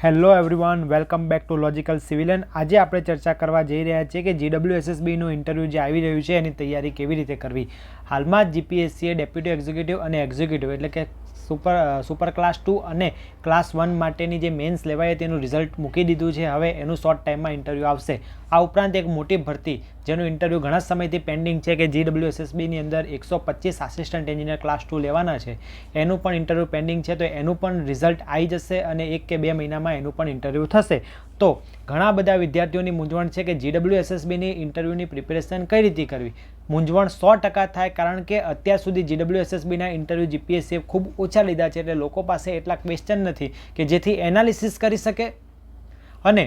Hello everyone, welcome back to logical civilian. આજે આપણે ચર્ચા કરવા જઈ રહ્યા છીએ કે GWSSBનું ઇન્ટરવ્યૂ જે આવી રહ્યું છે એની તૈયારી કેવી રીતે કરવી. હાલમાં જ GPSCએ ડેપ્યુટી એક્ઝિક્યુટિવ અને એક્ઝિક્યુટિવ એટલે કે સુપર ક્લાસ 2 અને ક્લાસ 1 માટેની જે મેન્સ લેવાય તેનું રિઝલ્ટ મૂકી દીધું છે. હવે એનું શોર્ટ ટાઈમમાં ઇન્ટરવ્યૂ આવશે. આ ઉપરાંત એક મોટી ભરતી જેનું ઇન્ટરવ્યૂ ઘણા સમયથી પેન્ડિંગ છે કે GWSSBની અંદર 125 આસિસ્ટન્ટ એન્જિનિયર ક્લાસ 2 લેવાના છે, એનું પણ ઇન્ટરવ્યૂ પેન્ડિંગ છે. તો એનું પણ રિઝલ્ટ આવી જશે અને 1 કે 2 મહિનામાં એનું પણ ઇન્ટરવ્યૂ થશે. તો ઘણા બધા વિદ્યાર્થીઓની મૂંઝવણ છે કે GWSSBની ઇન્ટરવ્યૂની પ્રિપેરેશન કઈ રીતે કરવી. મૂંઝવણ 100% થાય, કારણ કે અત્યાર સુધી GWSSBના ઇન્ટરવ્યૂ GPSCએ ખૂબ ઓછા લીધા છે. એટલે લોકો પાસે એટલા ક્વેશ્ચન નથી કે જેથી એનાલિસિસ કરી શકે અને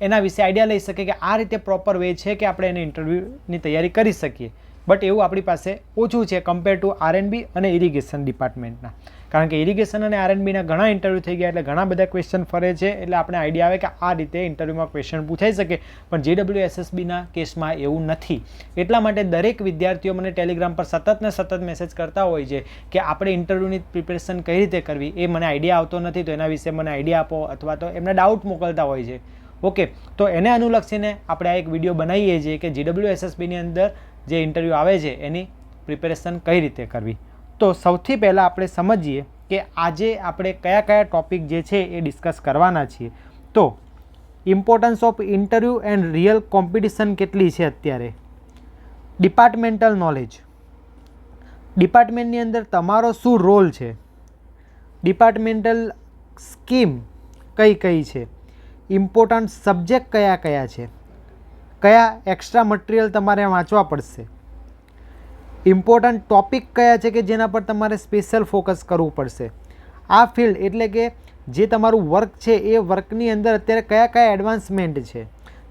એના વિશે આઈડિયા લઈ શકે કે આ રીતે પ્રોપર વે છે કે આપણે એને ઇન્ટરવ્યૂની તૈયારી કરી શકીએ. બટ એવું આપણી પાસે ઓછું છે કમ્પેર ટુ R&B અને ઇરિગેશન ડિપાર્ટમેન્ટના, કારણ કે ઇરિગેશન અને R&Bના ઘણા ઇન્ટરવ્યૂ થઈ ગયા એટલે ઘણા બધા ક્વેશ્ચન ફરે છે. એટલે આપણે આઈડિયા આવે કે આ રીતે ઇન્ટરવ્યૂમાં ક્વેશ્ચન પૂછાઈ શકે, પણ GWSSBના કેસમાં એવું નથી. એટલા માટે દરેક વિદ્યાર્થીઓ મને ટેલિગ્રામ પર સતત મેસેજ કરતા હોય છે કે આપણે ઇન્ટરવ્યૂની પ્રિપેરેશન કઈ રીતે કરવી, એ મને આઈડિયા આવતો નથી, તો એના વિશે મને આઈડિયા આપો, અથવા તો એમને ડાઉટ મોકલતા હોય છે. ઓકે, તો એને અનુલક્ષીને આપણે આ એક વિડીયો બનાવીએ છીએ કે GWSSBની અંદર જે ઇન્ટરવ્યૂ આવે છે એની પ્રિપેરેશન કઈ રીતે કરવી. તો સૌથી પહેલાં આપણે સમજીએ કે આજે આપણે કયા ટોપિક જે છે એ ડિસ્કસ કરવાના છીએ. તો importance of interview and real competition કેટલી છે અત્યારે. ડિપાર્ટમેન્ટલ નોલેજ, ડિપાર્ટમેન્ટની અંદર તમારો શું રોલ છે, ડિપાર્ટમેન્ટલ સ્કીમ કઈ છે, ઇમ્પોર્ટન્ટ સબ્જેક્ટ કયા છે, કયા એક્સ્ટ્રા મટીરિયલ તમારે વાંચવા પડશે, ઇમ્પોર્ટન્ટ ટોપિક કયા છે કે જેના પર તમારે સ્પેશિયલ ફોકસ કરવું પડશે. આ ફિલ્ડ એટલે કે જે તમારું વર્ક છે એ વર્કની અંદર અત્યારે કયા એડવાન્સમેન્ટ છે.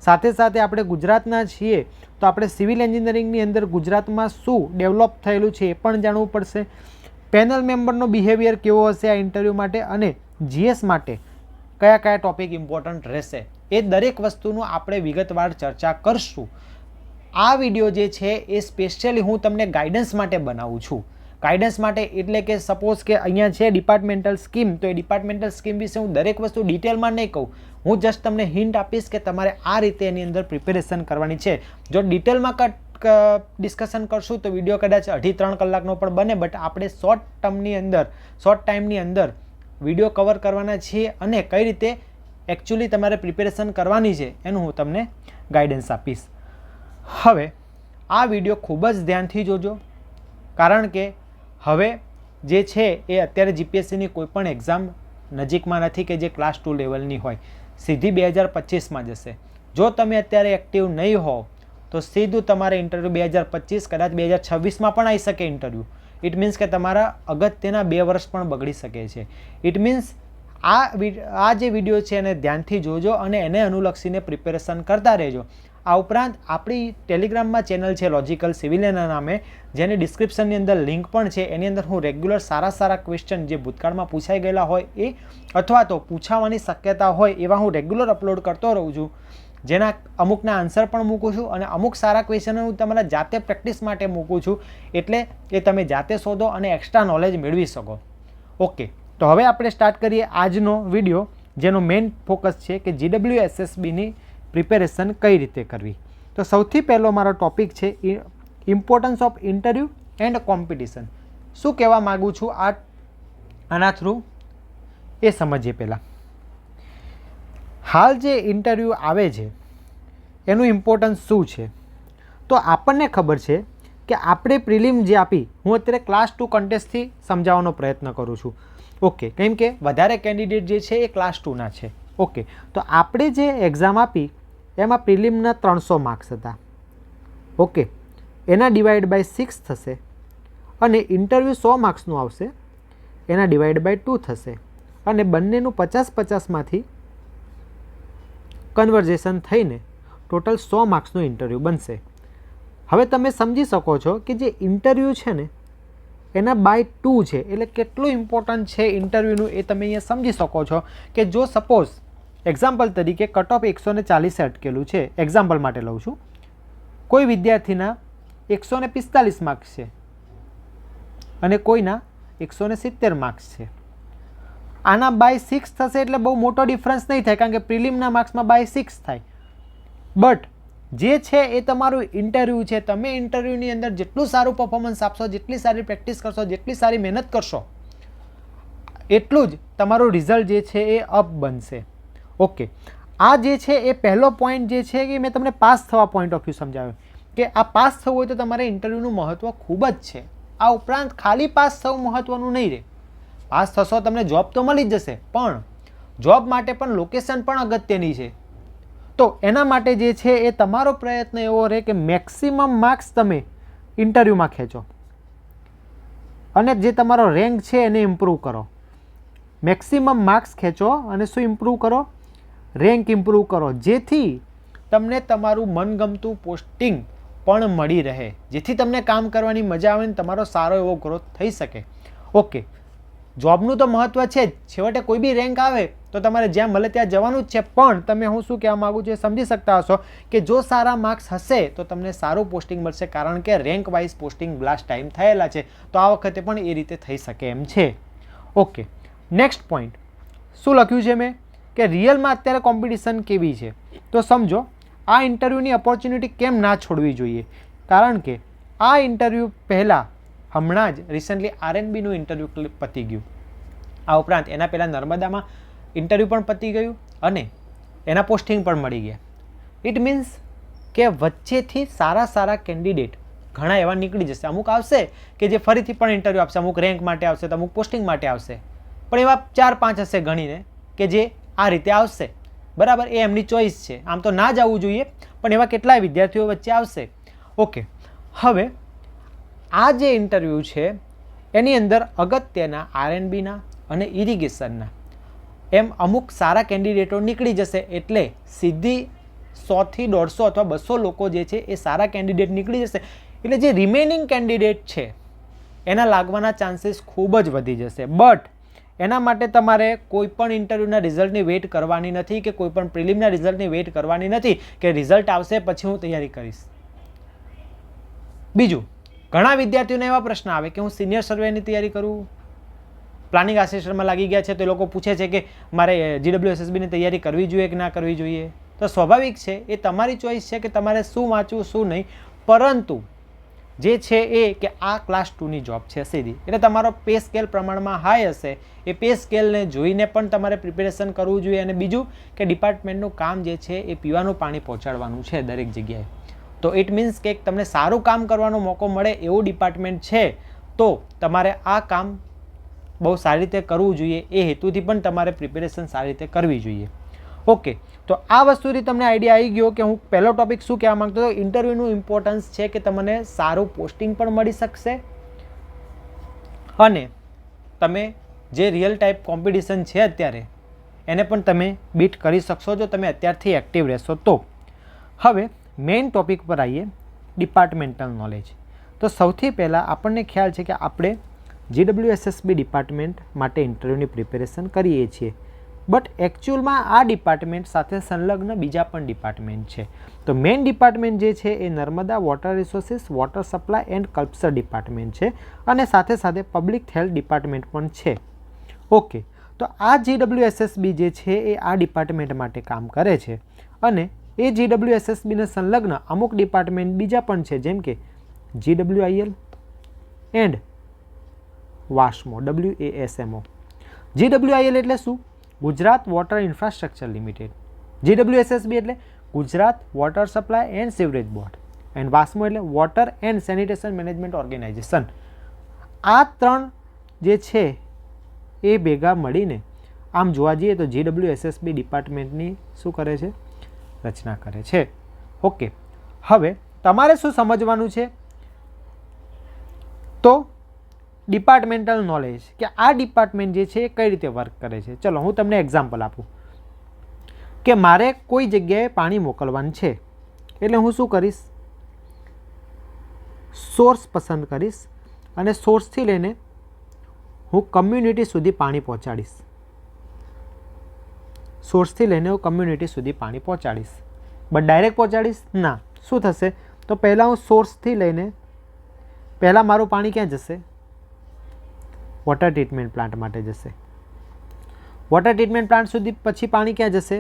સાથે સાથે આપણે ગુજરાતના છીએ તો આપણે સિવિલ એન્જિનિયરિંગની અંદર ગુજરાતમાં શું ડેવલપ થયેલું છે એ પણ જાણવું પડશે. પેનલ મેમ્બરનો બિહેવિયર કેવો હશે આ ઇન્ટરવ્યૂ માટે, અને GS માટે કયા ટોપિક ઇમ્પોર્ટન્ટ રહેશે, એ દરેક વસ્તુનું આપણે વિગતવાર ચર્ચા કરશું. આ વિડીયો જે છે એ સ્પેશિયલી હું તમને ગાઈડન્સ માટે બનાવું છું. ગાઈડન્સ માટે એટલે કે સપોઝ કે અહીંયા છે ડિપાર્ટમેન્ટલ સ્કીમ, તો એ ડિપાર્ટમેન્ટલ સ્કીમ વિશે હું દરેક વસ્તુ ડિટેલમાં નહીં કહું, હું જસ્ટ તમને હિન્ટ આપીશ કે તમારે આ રીતે એની અંદર પ્રિપેરેશન કરવાની છે. જો ડિટેલમાં ડિસ્કશન કરશું તો વિડીયો કદાચ 2.5-3 કલાકનો પણ બને, બટ આપણે શોર્ટ ટાઈમની અંદર વિડીયો કવર કરવાના છીએ અને કઈ રીતે એકચ્યુઅલી તમારે પ્રિપેરેશન કરવાની છે એનું હું તમને ગાઈડન્સ આપીશ. હવે આ વિડીયો ખૂબ જ ધ્યાનથી જોજો, કારણ કે હવે જે છે એ અત્યારે GPSCની કોઈ પણ એક્ઝામ નજીકમાં નથી કે જે ક્લાસ 2 લેવલની હોય, સીધી 2025માં જશે. જો તમે અત્યારે એક્ટિવ નહીં હોવ તો સીધું તમારે ઇન્ટરવ્યૂ 2025, કદાચ 2026માં પણ આવી શકે ઇન્ટરવ્યૂ. ઇટ મીન્સ કે તમારા અગત્યના 2 વર્ષ પણ બગડી શકે છે. ઇટ મીન્સ આ જે વિડીયો છે એને ધ્યાનથી જોજો અને એને અનુલક્ષીને પ્રિપેરેશન કરતા રહેજો. આ ઉપરાંત આપણી ટેલિગ્રામમાં ચેનલ છે લોજિકલ સિવિલિયનના નામે, જેની ડિસ્ક્રિપ્શનની અંદર લિંક પણ છે. એની અંદર હું રેગ્યુલર સારા ક્વેશ્ચન જે ભૂતકાળમાં પૂછાઈ ગયેલા હોય એ અથવા તો પૂછાવાની શક્યતા હોય એવા હું રેગ્યુલર અપલોડ કરતો રહું છું, જેના અમુકના આન્સર પણ મૂકું છું અને અમુક સારા ક્વેશ્ચન હું તમારા જાતે પ્રેક્ટિસ માટે મૂકું છું, એટલે એ તમે જાતે શોધો અને એક્સ્ટ્રા નોલેજ મેળવી શકો. ઓકે, તો હવે આપણે સ્ટાર્ટ કરીએ આજનો વિડીયો, જેનો મેઇન ફોકસ છે કે GWSSBની પ્રિપેરેશન કઈ રીતે કરવી. તો સૌથી પહેલો મારો ટોપિક છે importance of interview and competition. શું કહેવા માગું છું આના થ્રુ એ સમજીએ. પહેલાં હાલ જે ઇન્ટરવ્યૂ આવે છે એનું ઇમ્પોર્ટન્સ શું છે, તો આપણને ખબર છે કે આપણે પ્રિલિમ જે આપી, હું અત્યારે ક્લાસ 2 કન્ટેસ્ટથી સમજાવવાનો પ્રયત્ન કરું છું. ઓકે, કેમ કે વધારે કેન્ડિડેટ જે છે એ ક્લાસ 2ના છે. ઓકે, તો આપણે જે એક્ઝામ આપી એમાં પ્રિલિમના 300 માર્ક્સ હતા. ઓકે, એના ડિવાઈડ બાય 6 થશે અને ઇન્ટરવ્યૂ 100 માર્ક્સનું આવશે, એના ડિવાઈડ બાય 2 થશે અને બંનેનું 50-50માંથી કન્વર્ઝેશન થઈને ટોટલ 100 માર્ક્સનું ઇન્ટરવ્યૂ બનશે. હવે તમે સમજી શકો છો કે જે ઇન્ટરવ્યૂ છે ને એના બાય 2 છે, એટલે કેટલું ઇમ્પોર્ટન્ટ છે ઇન્ટરવ્યૂનું એ તમે અહીંયા સમજી શકો છો. કે જો સપોઝ એક્ઝામ્પલ તરીકે કટ ઓફ 140 અટકેલું છે, એક્ઝામ્પલ માટે લઉં છું, કોઈ વિદ્યાર્થીના 145 માર્ક્સ છે અને કોઈના 170 માર્ક્સ છે, આના બાય 6 થશે એટલે બહુ મોટો ડિફરન્સ નહીં થાય, કારણ કે પ્રિલિમના માર્ક્સમાં બાય 6 થાય. બટ જે છે એ તમારું ઇન્ટરવ્યૂ છે. તમે ઇન્ટરવ્યૂની અંદર જેટલું સારું પરફોર્મન્સ આપશો, જેટલી સારી પ્રેક્ટિસ કરશો, જેટલી સારી મહેનત કરશો, એટલું જ તમારું રિઝલ્ટ જે છે એ અપ બનશે. ઓકે, આ જે છે એ પહેલો પોઈન્ટ જે છે કે મેં તમને પાસ થવા પોઈન્ટ ઓફ વ્યૂ સમજાવ્યો કે આ પાસ થવું હોય તો તમારે ઇન્ટરવ્યૂનું મહત્ત્વ ખૂબ જ છે. આ ઉપરાંત ખાલી પાસ થવું મહત્ત્વનું નહીં રહે. પાસ થશો તમને જોબ તો મળી જ જશે, પણ જોબ માટે પણ લોકેશન પણ અગત્યની છે. તો એના માટે જે છે એ તમારો પ્રયત્ન એવો રહે કે મેક્સિમમ માર્ક્સ તમે ઇન્ટરવ્યૂમાં ખેંચો અને જે તમારો રેન્ક છે એને ઇમ્પ્રૂવ કરો. મેક્સિમમ માર્ક્સ ખેંચો અને શું ઇમ્પ્રૂવ કરો? રેન્ક ઇમ્પ્રૂવ કરો, જેથી તમને તમારું મનગમતું પોસ્ટિંગ પણ મળી રહે, જેથી તમને કામ કરવાની મજા આવે ને તમારો સારો એવો ગ્રોથ થઈ શકે. ઓકે, જોબનું તો મહત્ત્વ છે જ. છેવટે કોઈ બી રેન્ક આવે તો તમારે જ્યાં મળે ત્યાં જવાનું જ છે. પણ તમે હું શું કહેવા માગું છું એ સમજી શકતા હશો કે જો સારા માર્ક્સ હશે તો તમને સારું પોસ્ટિંગ મળશે, કારણ કે rank wise posting last time થયેલા છે. તો આ વખતે પણ એ રીતે થઈ શકે એમ છે. ઓકે, નેક્સ્ટ પોઈન્ટ શું લખ્યું છે મેં કે રિયલમાં અત્યારે કોમ્પિટિશન કેવી છે. તો સમજો આ ઇન્ટરવ્યૂની ઓપોર્ચ્યુનિટી કેમ ના છોડવી જોઈએ, કારણ કે આ ઇન્ટરવ્યૂ પહેલાં હમણાં જ રિસન્ટલી આરએનબીનું ઇન્ટરવ્યૂ પતી ગયું. આ ઉપરાંત એના પહેલાં નર્મદામાં ઇન્ટરવ્યૂ પણ પતી ગયું અને એના પોસ્ટિંગ પણ મળી ગયા. ઇટ મીન્સ કે વચ્ચેથી સારા કેન્ડિડેટ ઘણા એવા નીકળી જશે. અમુક આવશે કે જે ફરીથી પણ ઇન્ટરવ્યૂ આપશે, અમુક રેન્ક માટે આવશે, તો અમુક પોસ્ટિંગ માટે આવશે. પણ એવા 4-5 હશે ગણીને કે જે આ રીતે આવશે. બરાબર, એ એમની ચોઈસ છે. આમ તો ના જ આવવું જોઈએ, પણ એવા કેટલાય વિદ્યાર્થીઓ વચ્ચે આવશે. ઓકે, હવે આ જે ઇન્ટરવ્યૂ છે એની અંદર અગત્યના આરએનબીના અને ઇરિગેશનના એમ અમુક સારા કેન્ડિડેટો નીકળી જશે. એટલે સીધી 100થી 150 અથવા 200 લોકો જે છે એ સારા કેન્ડિડેટ નીકળી જશે. એટલે જે રિમેનિંગ કેન્ડિડેટ છે એના લાગવાના ચાન્સીસ ખૂબ જ વધી જશે. બટ એના માટે તમારે કોઈ પણ ઇન્ટરવ્યૂના રિઝલ્ટની વેઇટ કરવાની નથી કે કોઈ પણ પ્રિલિમના રિઝલ્ટની વેઇટ કરવાની નથી કે રિઝલ્ટ આવશે પછી હું તૈયારી કરીશ. બીજું, ઘણા વિદ્યાર્થીઓને એવા પ્રશ્ન આવે કે હું સિનિયર સર્વેની તૈયારી કરું, પ્લાનિંગ આસિસ્ટન્ટમાં લાગી ગયા છે, તો લોકો પૂછે છે કે મારે GWSSBની તૈયારી કરવી જોઈએ કે ના કરવી જોઈએ. તો સ્વાભાવિક છે, એ તમારી ચોઈસ છે કે તમારે શું વાંચવું શું નહીં. પરંતુ જે છે એ કે આ ક્લાસ 2ની જોબ છે સીધી, એટલે તમારો પે સ્કેલ પ્રમાણમાં હાઈ હશે. એ પે સ્કેલને જોઈને પણ તમારે પ્રિપેરેશન કરવું જોઈએ. અને બીજું કે ડિપાર્ટમેન્ટનું કામ જે છે એ પીવાનું પાણી પહોંચાડવાનું છે દરેક જગ્યાએ. તો ઇટ મીન્સ કે તમને સારું કામ કરવાનો મોકો મળે એવું ડિપાર્ટમેન્ટ છે, તો તમારે આ કામ બહુ સારી રીતે કરવું જોઈએ. એ હેતુથી પણ તમારે પ્રિપેરેશન સારી રીતે કરવી જોઈએ. ઓકે, તો આ વસ્તુથી તમને આઈડિયા આવી ગયો કે હું પહેલો ટોપિક શું કહેવા માંગતો હતો. ઇન્ટરવ્યૂનું ઇમ્પોર્ટન્સ છે કે તમને સારું પોસ્ટિંગ પણ મળી શકશે અને તમે જે રિયલ ટાઈપ કોમ્પિટિશન છે અત્યારે એને પણ તમે બીટ કરી શકશો જો તમે અત્યારથી એક્ટિવ રહેશો તો. હવે મેઇન ટોપિક પર આવીએ, ડિપાર્ટમેન્ટલ નોલેજ. તો સૌથી પહેલાં આપણને ખ્યાલ છે કે આપણે GWSSB ડિપાર્ટમેન્ટ માટે ઇન્ટરવ્યૂની પ્રિપેરેશન કરીએ છીએ. બટ એકચ્યુઅલમાં આ ડિપાર્ટમેન્ટ સાથે સંલગ્ન બીજા પણ ડિપાર્ટમેન્ટ છે. તો મેઇન ડિપાર્ટમેન્ટ જે છે એ Narmada water resources, water supply and culture department છે અને સાથે સાથે પબ્લિક હેલ્થ ડિપાર્ટમેન્ટ પણ છે. ઓકે, તો આ GWSSB જે છે એ આ ડિપાર્ટમેન્ટ માટે કામ કરે છે અને એ GWSSBને સંલગ્ન અમુક ડિપાર્ટમેન્ટ બીજા પણ છે, જેમ કે GWIL એન્ડ વાસ્મો, WASMO. GWIL એટલે શું? Gujarat water infrastructure limited. GWSSB એટલે Gujarat water supply and sewerage board and વાસ્મો એટલે water and sanitation management organisation. આ ત્રણ જે છે એ ભેગા મળીને આમ જોવા જઈએ તો GWSSB ડિપાર્ટમેન્ટની શું કરે છે? રચના કરે છે. ઓકે, હવે તમારે શું સમજવાનું છે? તો ડિપાર્ટમેન્ટલ નોલેજ કે આ ડિપાર્ટમેન્ટ જે છે એ કઈ રીતે વર્ક કરે છે. ચલો હું તમને એક્ઝામ્પલ આપું કે મારે કોઈ જગ્યાએ પાણી મોકલવાનું છે, એટલે હું શું કરીશ? સોર્સ પસંદ કરીશ અને સોર્સથી લઈને હું કમ્યુનિટી સુધી પાણી પહોંચાડીશ. સોર્સથી લઈને હું કમ્યુનિટી સુધી પાણી પહોંચાડીશ. બટ ડાયરેક્ટ પહોંચાડીશ ના. શું થશે? તો પહેલાં હું સોર્સથી લઈને પહેલાં મારું પાણી ક્યાં જશે? વોટર ટ્રીટમેન્ટ પ્લાન્ટ માટે જશે. વોટર ટ્રીટમેન્ટ પ્લાન્ટ સુધી પછી પાણી ક્યાં જશે?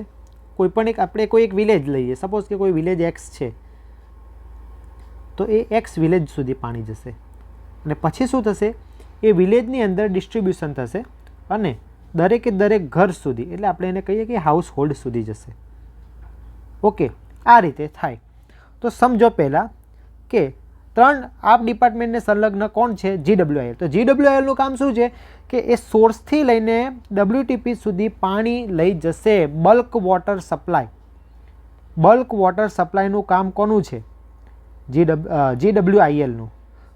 કોઈ પણ એક આપણે કોઈ એક વિલેજ લઈએ, સપોઝ કે કોઈ વિલેજ એક્સ છે, તો એ એક્સ વિલેજ સુધી પાણી જશે અને પછી શું થશે? એ વિલેજની અંદર ડિસ્ટ્રીબ્યુશન થશે અને દરેકે દરેક ઘર સુધી, એટલે આપણે એને કહીએ કે હાઉસ હોલ્ડ સુધી જશે. ઓકે, આ રીતે થાય. તો સમજો પહેલાં કે ત્રણ આ ડિપાર્ટમેન્ટને સંલગ્ન કોણ છે? GWIL. તો GWILનું કામ શું છે કે એ સોર્સથી લઈને WTP સુધી પાણી લઈ જશે. Bulk water supply. Bulk water સપ્લાયનું કામ કોનું છે? GWILનું.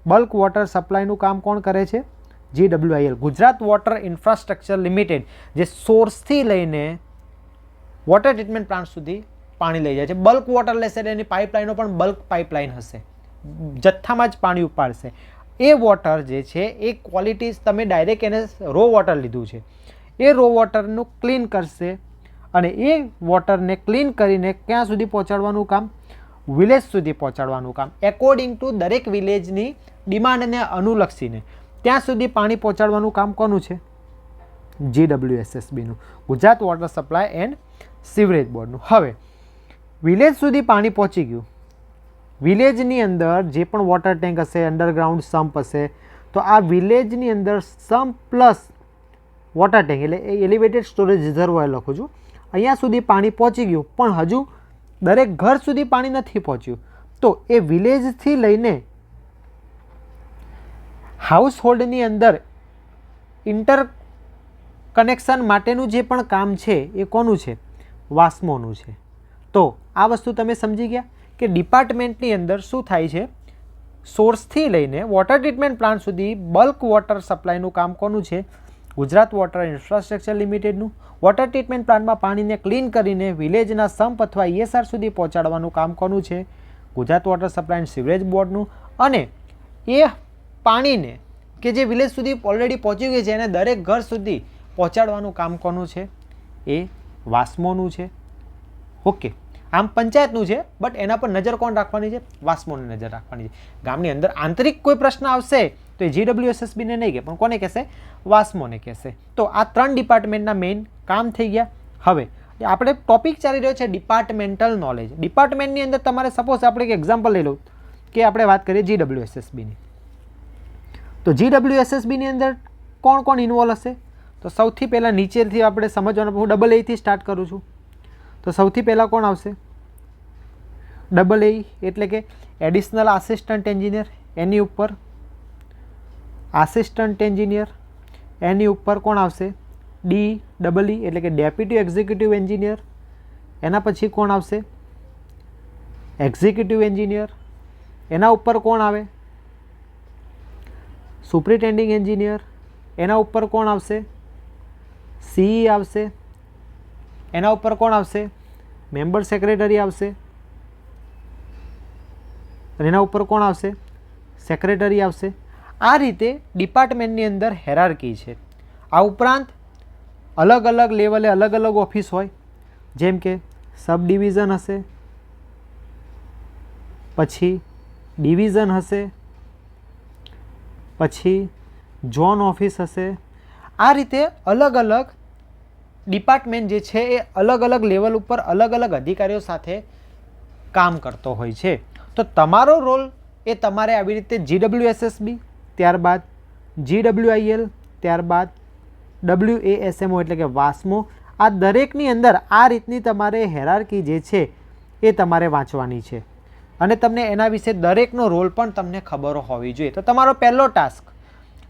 બલ્ક વોટર સપ્લાયનું કામ કોણ કરે છે? GWIL, Gujarat water infrastructure limited, જે સોર્સથી લઈને વોટર ટ્રીટમેન્ટ પ્લાન્ટ સુધી પાણી લઈ જાય છે. બલ્ક વોટર લેશે એટલે એની પાઇપલાઇનો પણ બલ્ક પાઇપલાઇન હશે, જથ્થામાં જ પાણી ઉપાડશે. એ વોટર જે છે એ ક્વોલિટી તમે ડાયરેક્ટ એને રો વોટર લીધું છે, એ રો વોટરનું ક્લીન કરશે અને એ વોટરને ક્લીન કરીને ક્યાં સુધી પહોંચાડવાનું કામ? વિલેજ સુધી પહોંચાડવાનું કામ. એકોર્ડિંગ ટુ દરેક વિલેજની ડિમાન્ડને અનુલક્ષીને ત્યાં સુધી પાણી પહોંચાડવાનું કામ કોનું છે? GWSSBનું, Gujarat water supply and sewerage બોર્ડનું. હવે વિલેજ સુધી પાણી પહોંચી ગયું. વિલેજની અંદર જે પણ વોટર ટેન્ક હશે, અંડરગ્રાઉન્ડ સમ્પ હશે, તો આ વિલેજની અંદર સમ્પ પ્લસ વોટર ટેન્ક એટલે એલિવેટેડ સ્ટોરેજ રિઝર્વોયર લખું છું, અહીંયા સુધી પાણી પહોંચી ગયું, પણ હજુ દરેક ઘર સુધી પાણી નથી પહોંચ્યું. તો એ વિલેજથી લઈને હાઉસ હોલ્ડની અંદર ઇન્ટર કનેક્શન માટેનું જે પણ કામ છે એ કોનું છે? વાસ્મોનું છે. તો આ વસ્તુ તમે સમજી ગયા કે ડિપાર્ટમેન્ટની અંદર શું થાય છે? સોર્સથી લઈને વોટર ટ્રીટમેન્ટ પ્લાન્ટ સુધી બલ્ક વોટર સપ્લાયનું કામ કોનું છે? ગુજરાત વોટર ઇન્ફ્રાસ્ટ્રક્ચર લિમિટેડનું. વોટર ટ્રીટમેન્ટ પ્લાન્ટમાં પાણીને ક્લીન કરીને વિલેજના સમ્પ અથવા ESR સુધી પહોંચાડવાનું કામ કોનું છે? Gujarat water supply and sewerage બોર્ડનું. અને એ પાણીને કે જે વિલેજ સુધી ઓલરેડી પહોંચી ગઈ છે એને દરેક ઘર સુધી પહોંચાડવાનું કામ કોનું છે? એ વાસ્મોનું છે. ઓકે, આમ પંચાયતનું છે, બટ એના પર નજર કોણ રાખવાની છે? વાસ્મોની નજર રાખવાની છે. ગામની અંદર આંતરિક કોઈ પ્રશ્ન આવશે તો એ GWSSBને નહીં કહે, પણ કોને કહેશે? વાસ્મોને કહેશે. તો આ ત્રણ ડિપાર્ટમેન્ટના મેઇન કામ થઈ ગયા. હવે આપણે ટોપિક ચાલી રહ્યો છે ડિપાર્ટમેન્ટલ નોલેજ. ડિપાર્ટમેન્ટની અંદર તમારે સપોઝ આપણે એક એક્ઝામ્પલ લઈ લઉં કે આપણે વાત કરીએ GWSSBની. તો GWSSBની અંદર કોણ કોણ ઇન્વોલ્વ હશે? તો સૌથી પહેલાં નીચેથી આપણે સમજવાનું, હું AA થી સ્ટાર્ટ કરું છું. તો સૌથી પહેલાં કોણ આવશે? AA એટલે કે એડિશનલ આસિસ્ટન્ટ એન્જિનિયર. એની ઉપર આસિસ્ટન્ટ એન્જિનિયર. એની ઉપર કોણ આવશે? DEE એટલે કે ડેપ્યુટી એક્ઝિક્યુટિવ એન્જિનિયર. એના પછી કોણ આવશે? Executive engineer. એના ઉપર કોણ આવે? Superintending engineer. એના ઉપર કોણ આવશે? CE આવશે. એના ઉપર કોણ આવશે? મેમ્બર સેક્રેટરી આવશે. અને એના ઉપર કોણ આવશે? સેક્રેટરી આવશે. આ રીતે ડિપાર્ટમેન્ટની અંદર હેરાર્કી છે. આ ઉપરાંત અલગ અલગ લેવલે અલગ અલગ ઓફિસ હોય, જેમ કે સબ ડિવિઝન હશે, પછી ડિવિઝન હશે, પછી ઝોન ઓફિસ હશે. આ રીતે અલગ અલગ ડિપાર્ટમેન્ટ જે છે એ અલગ અલગ લેવલ ઉપર અલગ અલગ અધિકારીઓ સાથે કામ કરતો હોય છે. તો તમારો રોલ એ તમારે આવી રીતે GWSSB, ત્યારબાદ GWIL, ત્યારબાદ WASMO એટલે કે વાસ્મો, આ દરેકની અંદર આ રીતની તમારે હેરાર્કી જે છે એ તમારે વાંચવાની છે અને તમને એના વિશે દરેકનો રોલ પણ તમને ખબર હોવી જોઈએ. તો તમારો પહેલો ટાસ્ક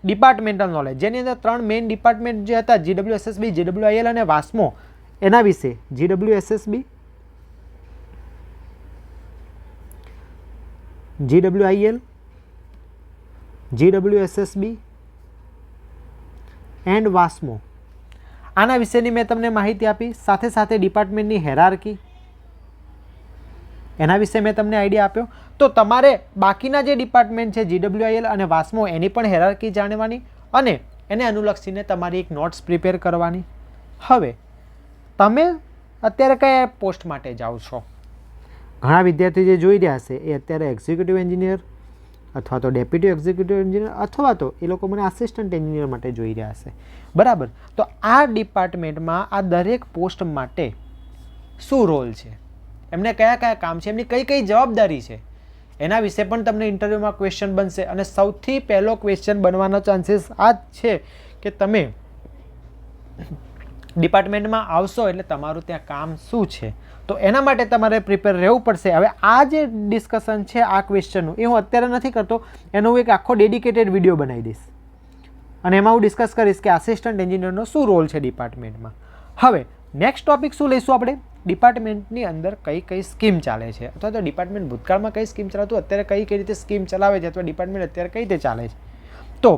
ડિપાર્ટમેન્ટલ નોલેજ, જેની અંદર ત્રણ મેઇન ડિપાર્ટમેન્ટ જે હતા GWSSB, GWIL અને વાસ્મો, એના વિશે GWSSB, GWIL, GWSSB એન્ડ વાસ્મો, આના વિશેની મેં તમને માહિતી આપી. સાથે સાથે ડિપાર્ટમેન્ટની હેરાર્કી, એના વિશે મેં તમને આઈડિયા આપ્યો. તો તમારે બાકીના જે ડિપાર્ટમેન્ટ છે GWIL અને વાસ્મો, એની પણ હેરાર્કી જાણવાની અને એને અનુલક્ષીને તમારી એક નોટ્સ પ્રિપેર કરવાની. હવે તમે અત્યારે કયા પોસ્ટ માટે જાઓ છો? ઘણા વિદ્યાર્થીઓ જે જોઈ રહ્યા હશે એ અત્યારે એક્ઝિક્યુટિવ એન્જિનિયર અથવા તો ડેપ્યુટી એક્ઝિક્યુટિવ એન્જિનિયર અથવા તો એ લોકો મને આસિસ્ટન્ટ એન્જિનિયર માટે જોઈ રહ્યા હશે, બરાબર. તો આ ડિપાર્ટમેન્ટમાં આ દરેક પોસ્ટ માટે શું રોલ છે, એમને કયા કયા કામ છે, એમની કઈ કઈ જવાબદારી છે, એના વિશે પણ તમને ઇન્ટરવ્યૂમાં ક્વેશ્ચન બનશે. અને સૌથી પહેલો ક્વેશ્ચન બનવાનો ચાન્સીસ આ જ છે કે તમે ડિપાર્ટમેન્ટમાં આવશો એટલે તમારું ત્યાં કામ શું છે, તો એના માટે તમારે પ્રિપેર રહેવું પડશે. હવે આ જે ડિસ્કશન છે આ ક્વેશ્ચનનું એ હું અત્યારે નથી કરતો, એનો હું એક આખો ડેડિકેટેડ વિડીયો બનાવી દઈશ અને એમાં હું ડિસ્કસ કરીશ કે આસિસ્ટન્ટ એન્જિનિયરનો શું રોલ છે ડિપાર્ટમેન્ટમાં. હવે નેક્સ્ટ ટોપિક શું લઈશું આપણે, ડિપાર્ટમેન્ટની અંદર કઈ કઈ સ્કીમ ચાલે છે, અથવા તો ડિપાર્ટમેન્ટ ભૂતકાળમાં કઈ સ્કીમ ચલાવતું, અત્યારે કઈ રીતે સ્કીમ ચલાવે છે, અથવા ડિપાર્ટમેન્ટ અત્યારે કઈ રીતે ચાલે છે. તો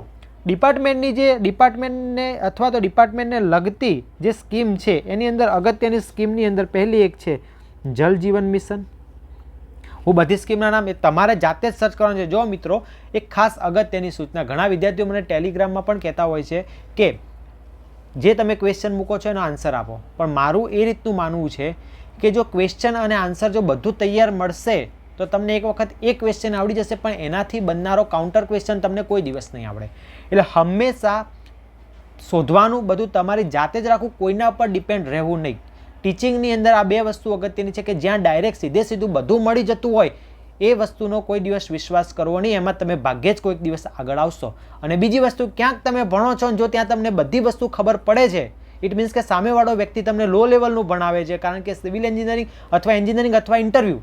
ડિપાર્ટમેન્ટને અથવા તો ડિપાર્ટમેન્ટને લગતી જે સ્કીમ છે એની અંદર અગત્યની સ્કીમની અંદર પહેલી એક છે જલ જીવન મિશન. હું બધી સ્કીમના નામ તમારે જાતે જ સર્ચ કરવાનું છે. જો મિત્રો, એક ખાસ અગત્યની સૂચના, ઘણા વિદ્યાર્થીઓ મને ટેલિગ્રામમાં પણ કહેતા હોય છે કે જે તમે ક્વેશ્ચન મૂકો છો એનો આન્સર આપો, પણ મારું એ રીતનું માનવું છે કે જો ક્વેશ્ચન અને આન્સર જો બધું તૈયાર મળશે તો તમને એક વખત એ ક્વેશ્ચન આવડી જશે, પણ એનાથી બનનારો કાઉન્ટર ક્વેશ્ચન તમને કોઈ દિવસ નહીં આવડે. એટલે હંમેશા શોધવાનું બધું તમારી જાતે જ રાખવું, કોઈના પર ડિપેન્ડ રહેવું નહીં. ટીચિંગની અંદર આ બે વસ્તુ અગત્યની છે કે જ્યાં ડાયરેક્ટ સીધું બધું મળી જતું હોય એ વસ્તુનો કોઈ દિવસ વિશ્વાસ કરવો નહીં, એમાં તમે ભાગ્યે જ કોઈક દિવસ આગળ આવશો. અને બીજી વસ્તુ, ક્યાંક તમે ભણો છો જો ત્યાં તમને બધી વસ્તુ ખબર પડે છે, ઇટ મીન્સ કે સામેવાળો વ્યક્તિ તમને લો લેવલનું ભણાવે છે, કારણ કે સિવિલ એન્જિનિયરિંગ અથવા ઇન્ટરવ્યૂ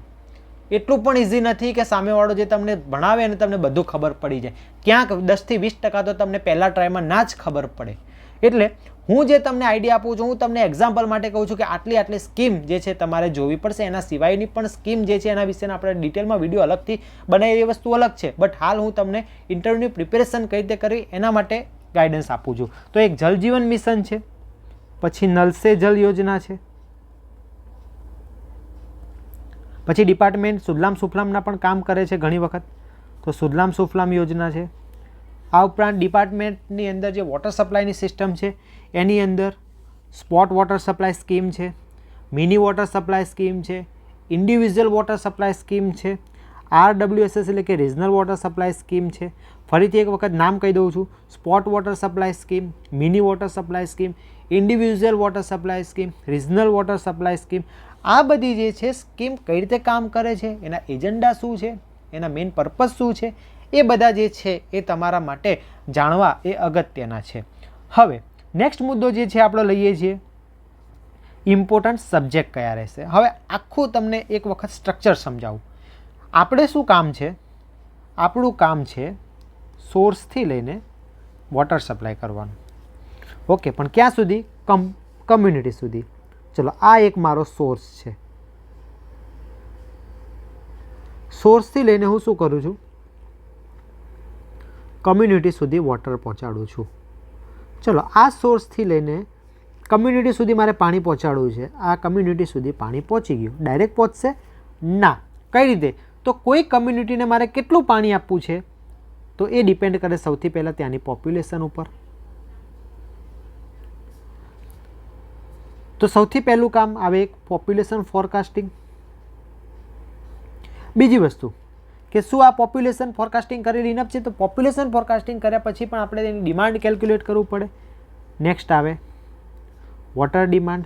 એટલું પણ ઇઝી નથી કે સામેવાળો જે તમને ભણાવે અને તમને બધું ખબર પડી જાય. ક્યાંક 10 થી 20% તો તમને પહેલા ટ્રાયમાં ના જ ખબર પડે. એટલે હું જે તમને આઈડિયા આપું છું, હું તમને એક્ઝામ્પલ માટે કહું છું કે આટલી સ્કીમ જે છે તમારે જોવી પડશે. એના સિવાયની પણ સ્કીમ જે છે એના વિશેના આપણે ડિટેલમાં વિડીયો અલગથી બનાવી, એ વસ્તુ અલગ છે. બટ હાલ હું તમને ઇન્ટરવ્યૂની પ્રિપેરેશન કઈ રીતે કરવી એના માટે ગાઈડન્સ આપું છું. તો એક જલ જીવન મિશન છે, પછી નલ સે જલ યોજના છે, પછી ડિપાર્ટમેન્ટ સુજલામ સુફલામના પણ કામ કરે છે ઘણી વખત, તો સુજલામ સુફલામ યોજના છે. આ ઉપરાંત ડિપાર્ટમેન્ટની અંદર જે વોટર સપ્લાયની સિસ્ટમ છે એની અંદર સ્પોટ વોટર સપ્લાય સ્કીમ છે, મિની વોટર સપ્લાય સ્કીમ છે, ઇન્ડિવિજ્યુઅલ વોટર સપ્લાય સ્કીમ છે, RWSS એટલે કે રિજનલ વોટર સપ્લાય સ્કીમ છે. ફરીથી એક વખત નામ કહી દઉં છું, spot water supply scheme, mini water supply scheme, individual water supply scheme, regional water supply scheme. આ બધી જે છે સ્કીમ કઈ રીતે કામ કરે છે, એના એજન્ડા શું છે, એના મેઇન પર્પઝ શું છે, એ બધા જે છે એ તમારા માટે જાણવા એ અગત્યના છે. હવે નેક્સ્ટ મુદ્દો જે છે આપણો લઈએ છીએ ઇમ્પોર્ટન્ટ સબ્જેક્ટ કયા રહેશે. હવે આખું તમને એક વખત સ્ટ્રક્ચર સમજાવું. આપણે શું કામ છે, આપણું કામ છે સોર્સથી લઈને વોટર સપ્લાય કરવાનું. ઓકે, પણ ક્યાં સુધી? કમ્યુનિટી સુધી. ચલો, આ એક મારો સોર્સ છે. સોર્સથી લઈને હું શું કરું છું? કમ્યુનિટી સુધી વોટર પહોંચાડું છું. ચલો, આ સોર્સથી લઈને કમ્યુનિટી સુધી મારે પાણી પહોંચાડવું છે. આ કમ્યુનિટી સુધી પાણી પહોંચી ગયું. ડાયરેક્ટ પહોંચશે ના. કઈ રીતે? તો કોઈ કમ્યુનિટીને મારે કેટલું પાણી આપવું છે તો એ ડિપેન્ડ કરે સૌથી પહેલાં ત્યાંની પોપ્યુલેશન ઉપર. તો સૌથી પહેલું કામ આવે એક પોપ્યુલેશન ફોરકાસ્ટિંગ. બીજી વસ્તુ કે શું આ પોપ્યુલેશન ફોરકાસ્ટિંગ કરેલી ઇનફ છે? તો પોપ્યુલેશન ફોરકાસ્ટિંગ કર્યા પછી પણ આપણે એની ડિમાન્ડ કેલ્ક્યુલેટ કરવું પડે. નેક્સ્ટ આવે વોટર ડિમાન્ડ.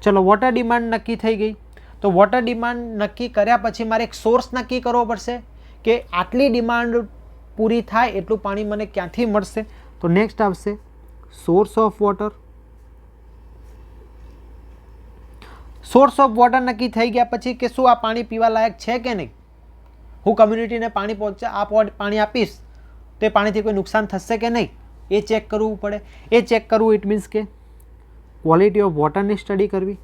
ચલો, વોટર ડિમાન્ડ નક્કી થઈ ગઈ. તો વોટર ડિમાન્ડ નક્કી કર્યા પછી મારે એક સોર્સ નક્કી કરવો પડશે કે આટલી ડિમાન્ડ પૂરી થાય એટલું પાણી મને ક્યાંથી મળશે. તો નેક્સ્ટ આવશે source of water. Source of water નક્કી થઈ ગયા પછી કે શું આ પાણી પીવા લાયક છે કે નહીં. હું કમ્યુનિટીને પાણી આપીશ તો એ પાણીથી કોઈ નુકસાન થશે કે નહીં એ ચેક કરવું પડે. એ ચેક કરવું ઇટ મીન્સ કે ક્વોલિટી ઓફ વોટરની સ્ટડી કરવી.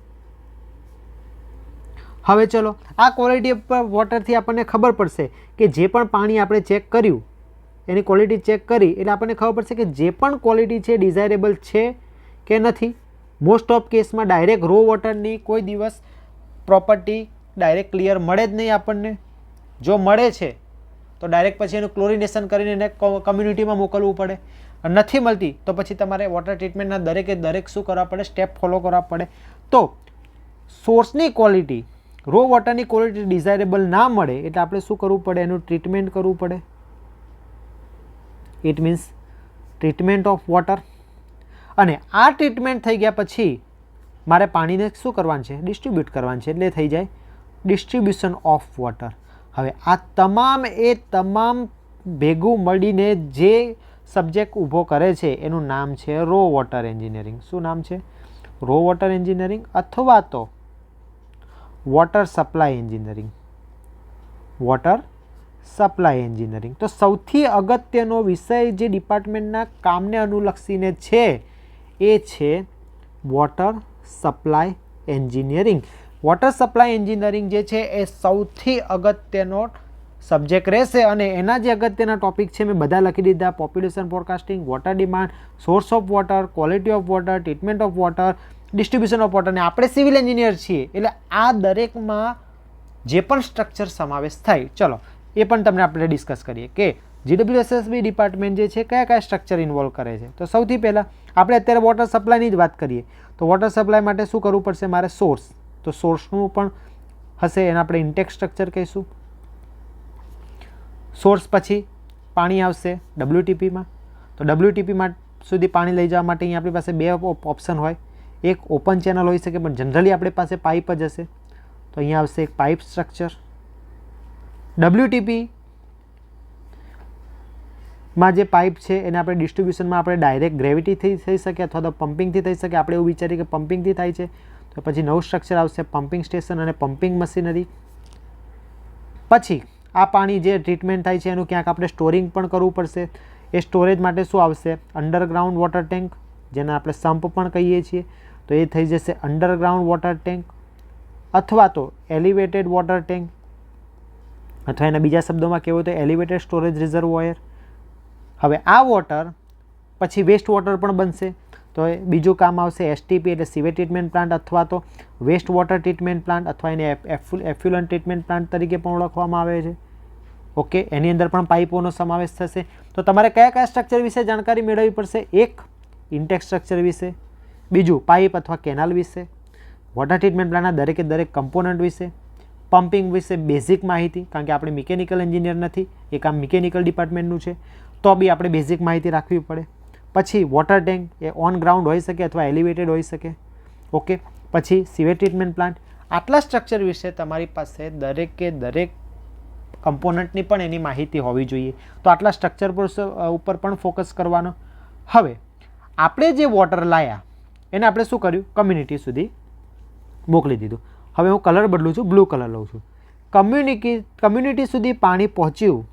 હવે ચલો, આ ક્વોલિટી ઓફ વોટરથી આપણને ખબર પડશે કે જે પણ પાણી આપણે ચેક કર્યું એની ક્વોલિટી ચેક કરી એટલે આપણને ખબર પડશે કે જે પણ ક્વોલિટી છે ડિઝાયરેબલ છે કે નથી. મોસ્ટ ઓફ કેસમાં ડાયરેક્ટ રો વોટરની કોઈ દિવસ પ્રોપર્ટી ડાયરેક્ટ ક્લિયર મળે જ નહીં આપણને. જો મળે છે તો ડાયરેક્ટ પછી એનું ક્લોરિનેશન કરીને એને કમ્યુનિટીમાં મોકલવું પડે. નથી મળતી તો પછી તમારે વોટર ટ્રીટમેન્ટના દરેક શું કરવા પડે? સ્ટેપ ફોલો કરવા પડે. તો સોર્સની ક્વોલિટી રો વોટરની ક્વોલિટી ડિઝાયરેબલ ના મળે એટલે આપણે શું કરવું પડે, એનું ટ્રીટમેન્ટ કરવું પડે. It means treatment of water. અને આ ટ્રીટમેન્ટ થઈ ગયા પછી મારે પાણીને શું કરવાનું છે, ડિસ્ટ્રીબ્યુટ કરવાનું છે, એટલે થઈ જાય ડિસ્ટ્રીબ્યુશન ઓફ વોટર. હવે આ તમામ ભેગું મળીને જે સબ્જેક્ટ ઊભો કરે છે એનું નામ છે રો વોટર એન્જિનિયરિંગ. શું નામ છે? રો વોટર એન્જિનિયરિંગ અથવા તો water supply engineering. Water supply engineering. તો સૌથી અગત્યનો વિષય જે ડિપાર્ટમેન્ટના કામને અનુલક્ષીને છે એ છે water supply engineering. Water supply engineering જે છે એ સૌથી અગત્યનો સબ્જેક્ટ રહેશે અને એના જે અગત્યના ટોપિક છે મેં બધા લખી દીધા. Population forecasting, water demand, source of water, quality of water, treatment of water, distribution of water. ને આપણે સિવિલ એન્જિનિયર છીએ એટલે આ દરેકમાં જે પણ સ્ટ્રક્ચર સમાવેશ થાય, ચલો એ પણ તમને આપણે ડિસ્કસ કરીએ કે GWSSB ડિપાર્ટમેન્ટ જે છે કયા કયા સ્ટ્રક્ચર ઇન્વોલ્વ કરે છે. તો સૌથી પહેલાં આપણે અત્યારે વોટર સપ્લાયની જ વાત કરીએ તો વોટર સપ્લાય માટે શું કરવું પડશે, મારે સોર્સ. તો સોર્સનું પણ હશે, એને આપણે ઇન્ટેક સ્ટ્રક્ચર કહીશું. સોર્સ પછી પાણી આવશે WTPમાં. તો WTPમાં સુધી પાણી લઈ જવા માટે અહીંયા આપણી પાસે બે ઓપ્શન હોય. એક ઓપન ચેનલ હોઈ શકે પણ જનરલી આપણી પાસે પાઇપ જ હશે. તો અહીંયા આવશે એક પાઇપ સ્ટ્રક્ચર. WTP માં જે પાઇપ છે એને આપણે ડિસ્ટ્રીબ્યુશનમાં આપણે ડાયરેક્ટ ગ્રેવિટીથી થઈ શકે અથવા તો પમ્પિંગથી થઈ શકે. આપણે એવું વિચારીએ કે પમ્પિંગથી થાય છે તો પછી નવું સ્ટ્રક્ચર આવશે પમ્પિંગ સ્ટેશન અને પમ્પિંગ મશીનરી. પછી આ પાણી જે ટ્રીટમેન્ટ થાય છે એનું ક્યાંક આપણે સ્ટોરિંગ પણ કરવું પડશે. એ સ્ટોરેજ માટે શું આવશે, અંડરગ્રાઉન્ડ વોટર ટેન્ક, જેને આપણે સંપ પણ કહીએ છીએ. તો એ થઈ જશે અંડરગ્રાઉન્ડ વોટર ટેન્ક અથવા તો એલિવેટેડ વોટર ટેન્ક, અથવા એના બીજા શબ્દોમાં કહેવું તો એલિવેટેડ સ્ટોરેજ રિઝર્વોયર. હવે આ વોટર પછી વેસ્ટ વોટર પણ બનશે. તો એ બીજું કામ આવશે STP એટલે સીવેજ ટ્રીટમેન્ટ પ્લાન્ટ અથવા તો વેસ્ટ વોટર ટ્રીટમેન્ટ પ્લાન્ટ અથવા એને એફ્યુલન્ટ ટ્રીટમેન્ટ પ્લાન્ટ તરીકે પણ ઓળખવામાં આવે છે. ઓકે, એની અંદર પણ પાઇપોનો સમાવેશ થશે. તો તમારે કયા કયા સ્ટ્રક્ચર વિશે જાણકારી મેળવવી પડશે? એક ઇન્ટેક સ્ટ્રક્ચર વિશે, બીજું પાઇપ અથવા કેનાલ વિશે, વોટર ટ્રીટમેન્ટ પ્લાન્ટના દરેકે દરેક કમ્પોનન્ટ વિશે, પમ્પિંગ વિશે બેઝિક માહિતી, કારણ કે આપણે મિકેનિકલ એન્જિનિયર નથી, એ કામ મિકેનિકલ ડિપાર્ટમેન્ટનું છે તો બી આપણે બેઝિક માહિતી રાખવી પડે. પછી water tank A on ground હોઈ શકે અથવા એલિવેટેડ હોઈ શકે. ઓકે, પછી સીવેજ ટ્રીટમેન્ટ પ્લાન્ટ. આટલા સ્ટ્રક્ચર વિશે તમારી પાસે દરેકે દરેક કમ્પોનન્ટની પણ એની માહિતી હોવી જોઈએ. તો આટલા સ્ટ્રક્ચર ઉપર પણ ફોકસ કરવાનો. હવે આપણે જે વોટર લાયા એને આપણે શું કર્યું, કમ્યુનિટી સુધી મોકલી દીધું. હવે હું કલર બદલું છું, બ્લુ કલર લઉં છું. કમ્યુનિટી સુધી પાણી પહોંચ્યું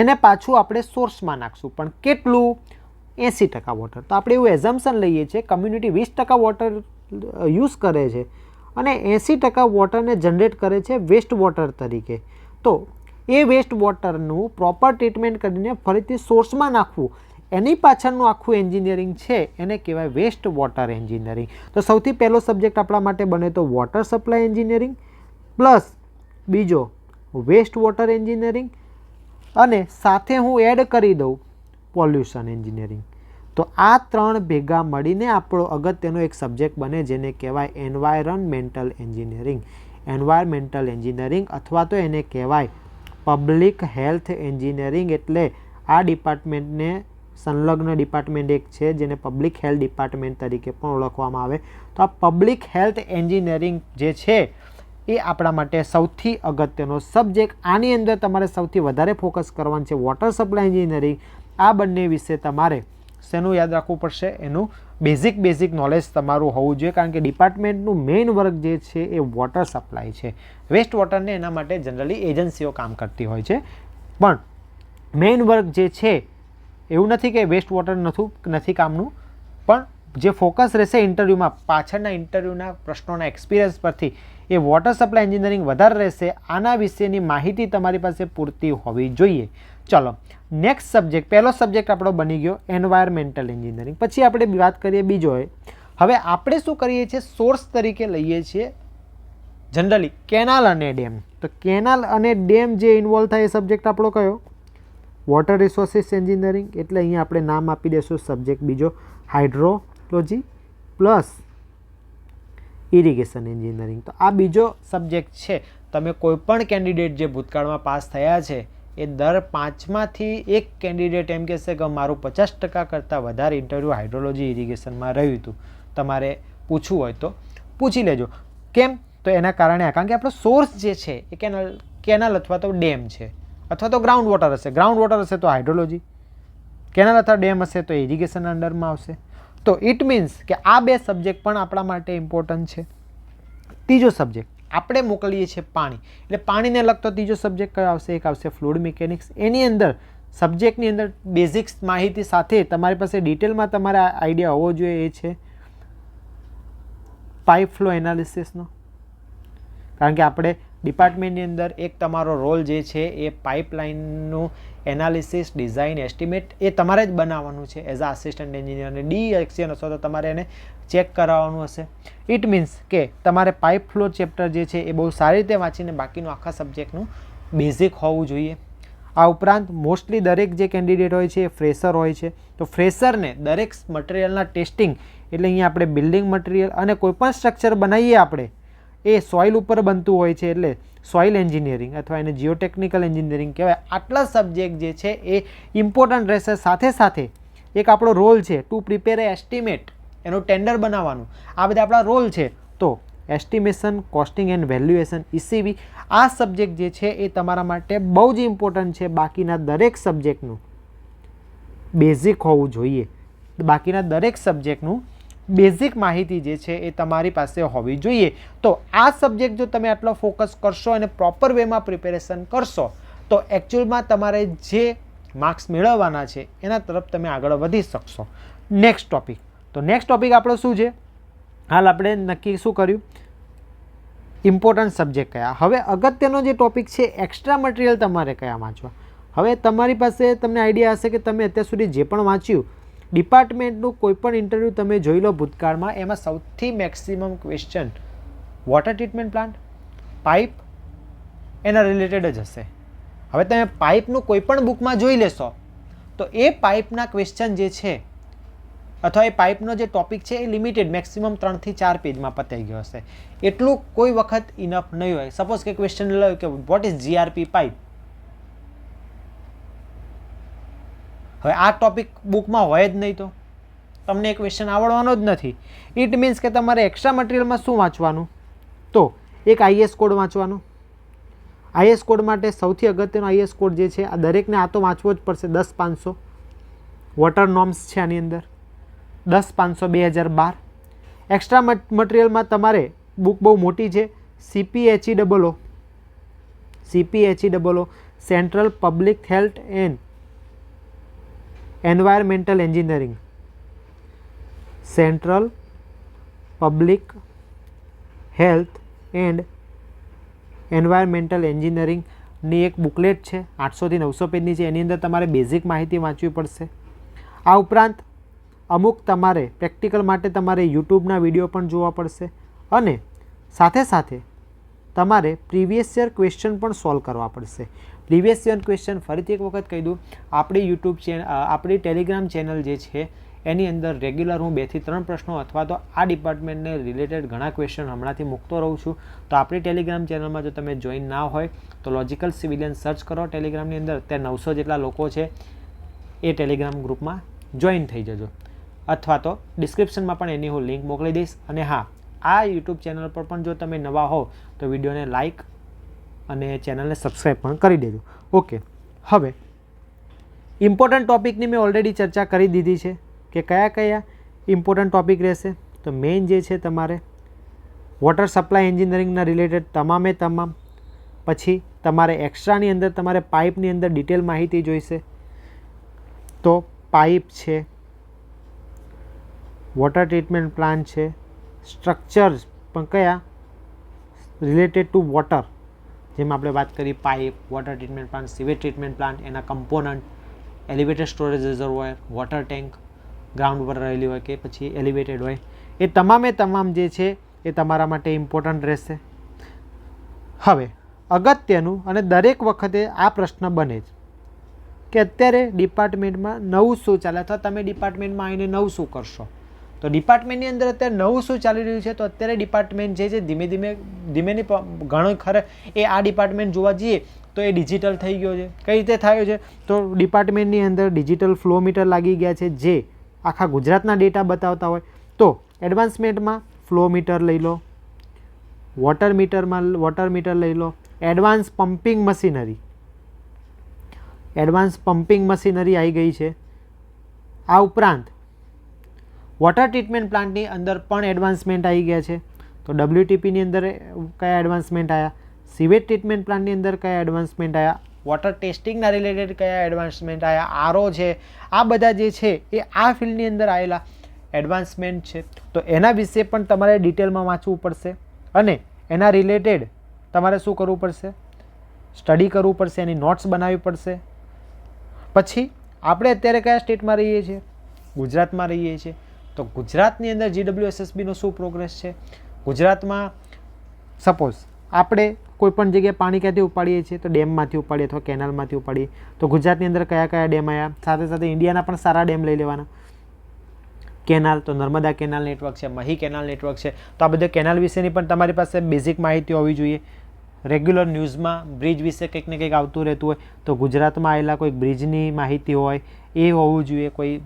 એને પાછું આપણે સોર્સમાં નાખશું, પણ કેટલું, 80% વોટર. તો આપણે એવું એઝમ્પશન લઈએ છીએ કમ્યુનિટી 20% વોટર યુઝ કરે છે અને 80% વોટરને જનરેટ કરે છે વેસ્ટ વોટર તરીકે. તો એ વેસ્ટ વોટરનું પ્રોપર ટ્રીટમેન્ટ કરીને ફરીથી સોર્સમાં નાખવું, એની પાછળનું આખું એન્જિનિયરિંગ છે એને કહેવાય વેસ્ટ વોટર એન્જિનિયરિંગ. તો સૌથી પહેલો સબ્જેક્ટ આપણા માટે બને તો વોટર સપ્લાય એન્જિનિયરિંગ પ્લસ બીજો વેસ્ટ વોટર એન્જિનિયરિંગ અને સાથે હું એડ કરી દઉં પોલ્યુશન એન્જિનિયરિંગ. તો આ ત્રણ ભેગા મળીને આપણો અગત્યનો એક સબ્જેક્ટ બને જેને કહેવાય એન્વાયરમેન્ટલ એન્જિનિયરિંગ. એન્વાયરમેન્ટલ એન્જિનિયરિંગ અથવા તો એને કહેવાય પબ્લિક હેલ્થ એન્જિનિયરિંગ. એટલે આ ડિપાર્ટમેન્ટને સંલગ્ન ડિપાર્ટમેન્ટ એક છે જેને પબ્લિક હેલ્થ ડિપાર્ટમેન્ટ તરીકે પણ ઓળખવામાં આવે. તો આ પબ્લિક હેલ્થ એન્જિનિયરિંગ જે છે એ આપણા માટે સૌથી અગત્યનો સબ્જેક્ટ. આની અંદર તમારે સૌથી વધારે ફોકસ કરવાનું છે વોટર સપ્લાય એન્જિનિયરિંગ. આ બંને વિશે તમારે શેનું યાદ રાખવું પડશે, એનું બેઝિક નોલેજ તમારું હોવું જોઈએ, કારણ કે ડિપાર્ટમેન્ટનું મેઇન વર્ક જે છે એ વોટર સપ્લાય છે. વેસ્ટ વોટરને એના માટે જનરલી એજન્સીઓ કામ કરતી હોય છે, પણ મેઇન વર્ક જે છે એવું નથી કે વેસ્ટ વોટર નથી કામનું, પણ જે ફોકસ રહેશે ઇન્ટરવ્યૂમાં, પાછળના ઇન્ટરવ્યૂના પ્રશ્નોના એક્સપિરિયન્સ પરથી એ વોટર સપ્લાય એન્જિનિયરિંગ વધારે રહેશે. આના વિશેની માહિતી તમારી પાસે પૂરતી હોવી જોઈએ. ચલો નેક્સ્ટ સબ્જેક્ટ, પહેલો સબ્જેક્ટ આપણો બની ગયો એન્વાયરમેન્ટલ એન્જિનિયરિંગ. પછી આપણે વાત કરીએ બીજો. હવે આપણે શું કરીએ છીએ, સોર્સ તરીકે લઈએ છીએ જનરલી કેનાલ અને ડેમ. તો કેનાલ અને ડેમ જે ઇન્વોલ્વ થાય એ સબ્જેક્ટ આપણો કયો, વોટર રિસોર્સિસ એન્જિનિયરિંગ. એટલે અહીંયા આપણે નામ આપી દઈશું સબ્જેક્ટ બીજો હાઇડ્રોલોજી પ્લસ ઇરિગેશન એન્જિનિયરિંગ. તો આ બીજો સબ્જેક્ટ છે. તમે કોઈ પણ કેન્ડિડેટ જે ભૂતકાળમાં પાસ થયા છે એ દર 5માંથી એક કેન્ડિડેટ એમ કહેશે કે મારું 50% કરતાં વધારે ઇન્ટરવ્યૂ હાઇડ્રોલોજી ઇરિગેશનમાં રહ્યું હતું. તમારે પૂછવું હોય તો પૂછી લેજો. કેમ? તો એના કારણે કારણ કે આપણો સોર્સ જે છે એ કેનાલ અથવા તો ડેમ છે, અથવા તો ગ્રાઉન્ડ વોટર હશે. ગ્રાઉન્ડ વોટર હશે તો હાઇડ્રોલોજી, કેનાલ અથવા ડેમ હશે તો ઇરિગેશન અંડરમાં આવશે. તો ઇટ મીન્સ કે આ બે સબ્જેક્ટ પણ આપણા માટે ઇમ્પોર્ટન્ટ છે. ત્રીજો સબ્જેક્ટ આપણે મોકલીએ છીએ પાણી, એટલે પાણીને લગતો ત્રીજો સબ્જેક્ટ કયો આવશે? એક આવશે ફ્લુઇડ મિકેનિક્સ. એની અંદર સબ્જેક્ટની અંદર બેઝિક્સ માહિતી સાથે તમારી પાસે ડિટેલમાં તમારે આઈડિયા હોવો જોઈએ. એ છે પાઇપ ફ્લો એનાલિસિસનો. કારણ કે આપણે ડિપાર્ટમેન્ટની અંદર એક તમારો રોલ જે છે એ પાઇપલાઇનનું એનાલિસિસ, ડિઝાઇન, એસ્ટિમેટ એ તમારે જ બનાવવાનું છે એઝ અ આસિસ્ટન્ટ એન્જિનિયર. અને ડી હશો તો તમારે એને ચેક કરાવવાનું હશે. ઇટ મીન્સ કે તમારે પાઇપ ફ્લો ચેપ્ટર જે છે એ બહુ સારી રીતે વાંચીને બાકીનું આખા સબ્જેક્ટનું બેઝિક હોવું જોઈએ. આ ઉપરાંત મોસ્ટલી દરેક જે કેન્ડિડેટ હોય છે એ ફ્રેશર હોય છે. તો ફ્રેશરને દરેક મટીરિયલના ટેસ્ટિંગ, એટલે અહીંયા આપણે બિલ્ડિંગ મટીરિયલ અને કોઈપણ સ્ટ્રક્ચર બનાવીએ આપણે એ સોઇલ ઉપર બનતું હોય છે, એટલે સોઇલ એન્જિનિયરિંગ અથવા એને જીઓટેકનિકલ એન્જિનિયરિંગ કહેવાય. આટલા સબ્જેક્ટ જે છે એ ઇમ્પોર્ટન્ટ રહેશે. સાથે સાથે એક આપણો રોલ છે ટુ પ્રિપેર એ એસ્ટિમેટ, એનું ટેન્ડર બનાવવાનું. આ બધા આપણા રોલ છે. તો estimation, costing and valuation, ECV, આ સબ્જેક્ટ જે છે એ તમારા માટે બહુ જ ઇમ્પોર્ટન્ટ છે. બાકીના દરેક સબ્જેક્ટનું બેઝિક હોવું જોઈએ. બાકીના દરેક સબ્જેક્ટનું બેઝિક માહિતી જે છે એ તમારી પાસે હોવી જોઈએ. તો આ સબ્જેક્ટ જો તમે આટલો ફોકસ કરશો અને પ્રોપર વેમાં પ્રિપેરેશન કરશો તો એકચ્યુઅલમાં તમારે જે માર્ક્સ મેળવવાના છે એના તરફ તમે આગળ વધી શકશો. Next topic. તો નેક્સ્ટ ટોપિક આપણો શું છે? હાલ આપણે નક્કી શું કર્યું? ઇમ્પોર્ટન્ટ સબ્જેક્ટ કયા. હવે અગત્યનો જે ટોપિક છે એક્સ્ટ્રા મટીરિયલ તમારે કયા વાંચવા. હવે તમારી પાસે તમને આઈડિયા હશે કે તમે અત્યાર સુધી જે પણ વાંચ્યું ડિપાર્ટમેન્ટનું કોઈ પણ ઇન્ટરવ્યૂ તમે જોઈ લો ભૂતકાળમાં, એમાં સૌથી maximum question water treatment plant, pipe એના રિલેટેડ જ હશે. હવે તમે પાઇપનું કોઈ પણ બુકમાં જોઈ લેશો તો એ પાઇપના ક્વેશ્ચન જે છે અથવા એ પાઇપનો જે ટોપિક છે એ લિમિટેડ મેક્સિમમ 3 થી 4 પેજમાં પતાઈ ગયો હશે. એટલું કોઈ વખત ઇનફ નહીં હોય. સપોઝ કે ક્વેશ્ચન લો કે વોટ ઇઝ GRP પાઇપ. હવે આ ટોપિક બુકમાં હોય જ નહીં તો તમને એ ક્વેશ્ચન આવડવાનો જ નથી. ઇટ મીન્સ કે તમારે એક્સ્ટ્રા મટીરિયલમાં શું વાંચવાનું? તો એક IS કોડ વાંચવાનો. IS કોડ માટે સૌથી અગત્યનો IS કોડ જે છે આ દરેકને આ તો વાંચવો જ પડશે. 10-500 વોટર નોર્મ્સ છે આની અંદર. 10-500 2012. એક્સ્ટ્રા મટીરિયલમાં તમારે બુક બહુ મોટી છે. CPHEOO central public health and environmental engineering. Central public health and environmental એન્જિનિયરિંગની એક બુકલેટ છે. 800 થી 900 પેજની છે. એની અંદર તમારે બેઝિક માહિતી વાંચવી પડશે. આ ઉપરાંત અમુક તમારે પ્રેક્ટિકલ માટે તમારે યુટ્યુબના વિડીયો પણ જોવા પડશે અને સાથે સાથે તમારે પ્રીવિયસ યર ક્વેશ્ચન પણ સોલ્વ કરવા પડશે. પ્રીવિયસ યર ક્વેશ્ચન ફરીથી એક વખત કહી દઉં, આપણી યુટ્યુબ ચેનલ, આપણી ટેલિગ્રામ ચેનલ જે છે એની અંદર રેગ્યુલર હું 2 થી 3 પ્રશ્નો અથવા તો આ ડિપાર્ટમેન્ટને રિલેટેડ ઘણા ક્વેશ્ચન હમણાંથી મૂકતો રહું છું. તો આપણી ટેલિગ્રામ ચેનલમાં જો તમે જોઈન ના હોય તો લોજિકલ સિવિલિયન સર્ચ કરો ટેલિગ્રામની અંદર. ત્યાં 900 જેટલા લોકો છે. એ ટેલિગ્રામ ગ્રુપમાં જોઈન થઈ જજો. અથવા તો ડિસ્ક્રિપ્શનમાં પણ એની હું લિંક મોકલી દઈશ. અને હા, આ યુટ્યુબ ચેનલ પર પણ જો તમે નવા હો તો વિડીયોને લાઇક અને ચેનલને સબસ્ક્રાઈબ પણ કરી દેજો. ઓકે, હવે ઇમ્પોર્ટન્ટ ટોપિકની મેં ઓલરેડી ચર્ચા કરી દીધી છે કે કયા કયા ઇમ્પોર્ટન્ટ ટોપિક રહેશે. તો મેઇન જે છે તમારે વોટર સપ્લાય એન્જિનિયરિંગના રિલેટેડ તમામે તમામ. પછી તમારે એક્સ્ટ્રાની અંદર તમારે પાઇપની અંદર ડિટેલ માહિતી જોઈશે. તો પાઇપ છે, વોટર ટ્રીટમેન્ટ પ્લાન્ટ છે, સ્ટ્રક્ચર્સ પણ કયા રિલેટેડ ટુ વોટર, જેમ આપણે વાત કરી pipe, water treatment plant, sewage treatment plant, એના component, elevated storage reservoir, water tank ground પર રહેલી હોય કે પછી એલિવેટેડ હોય, એ તમામે તમામ જે છે એ તમારા માટે ઇમ્પોર્ટન્ટ રહેશે. હવે અગત્યનું અને દરેક વખતે આ પ્રશ્ન બને જ કે અત્યારે ડિપાર્ટમેન્ટમાં નવું શું ચાલે અથવા તમે ડિપાર્ટમેન્ટમાં આવીને નવું શું કરશો. તો ડિપાર્ટમેન્ટની અંદર અત્યારે નવું શું ચાલી રહ્યું છે? તો અત્યારે ડિપાર્ટમેન્ટ જે છે ધીમે ધીમે ઘણો ખરે એ આ ડિપાર્ટમેન્ટ જોવા જઈએ તો એ ડિજિટલ થઈ ગયો છે. કઈ રીતે થયો છે? તો ડિપાર્ટમેન્ટની અંદર ડિજિટલ ફ્લો મીટર લાગી ગયા છે જે આખા ગુજરાતના ડેટા બતાવતા હોય. તો એડવાન્સમેન્ટમાં ફ્લો મીટર લઈ લો, વોટર મીટર લઈ લો, એડવાન્સ પમ્પિંગ મશીનરી આવી ગઈ છે. આ ઉપરાંત વોટર ટ્રીટમેન્ટ પ્લાન્ટની અંદર પણ એડવાન્સમેન્ટ આવી ગયા છે. તો WTPની અંદર કયા એડવાન્સમેન્ટ આવ્યા, સીવેજ ટ્રીટમેન્ટ પ્લાન્ટની અંદર કયા એડવાન્સમેન્ટ આવ્યા, વોટર ટેસ્ટિંગના રિલેટેડ કયા એડવાન્સમેન્ટ આવ્યા, RO છે, આ બધા જે છે એ આ ફિલ્ડની અંદર આવેલા એડવાન્સમેન્ટ છે. તો એના વિશે પણ તમારે ડિટેલમાં વાંચવું પડશે અને એના રિલેટેડ તમારે શું કરવું પડશે? સ્ટડી કરવું પડશે, એની નોટ્સ બનાવવી પડશે. પછી આપણે અત્યારે કયા સ્ટેટમાં રહીએ છીએ? ગુજરાતમાં રહીએ છીએ. તો ગુજરાતની અંદર GWSSBનો શું પ્રોગ્રેસ છે? ગુજરાતમાં સપોઝ આપણે કોઈપણ જગ્યાએ પાણી ક્યાંથી ઉપાડીએ છીએ? તો ડેમમાંથી ઉપાડીએ અથવા કેનાલમાંથી ઉપાડીએ. તો ગુજરાતની અંદર કયા કયા ડેમ આવ્યા? સાથે સાથે ઇન્ડિયાના પણ સારા ડેમ લઈ લેવાના. કેનાલ તો નર્મદા કેનાલ નેટવર્ક છે, મહી કેનાલ નેટવર્ક છે. તો આ બધા કેનાલ વિશેની પણ તમારી પાસે બેઝિક માહિતી હોવી જોઈએ. રેગ્યુલર ન્યૂઝમાં બ્રિજ વિશે કંઈક ને કંઈક આવતું રહેતું હોય તો ગુજરાતમાં આવેલા કોઈક બ્રિજની માહિતી હોય એ હોવું જોઈએ. કોઈ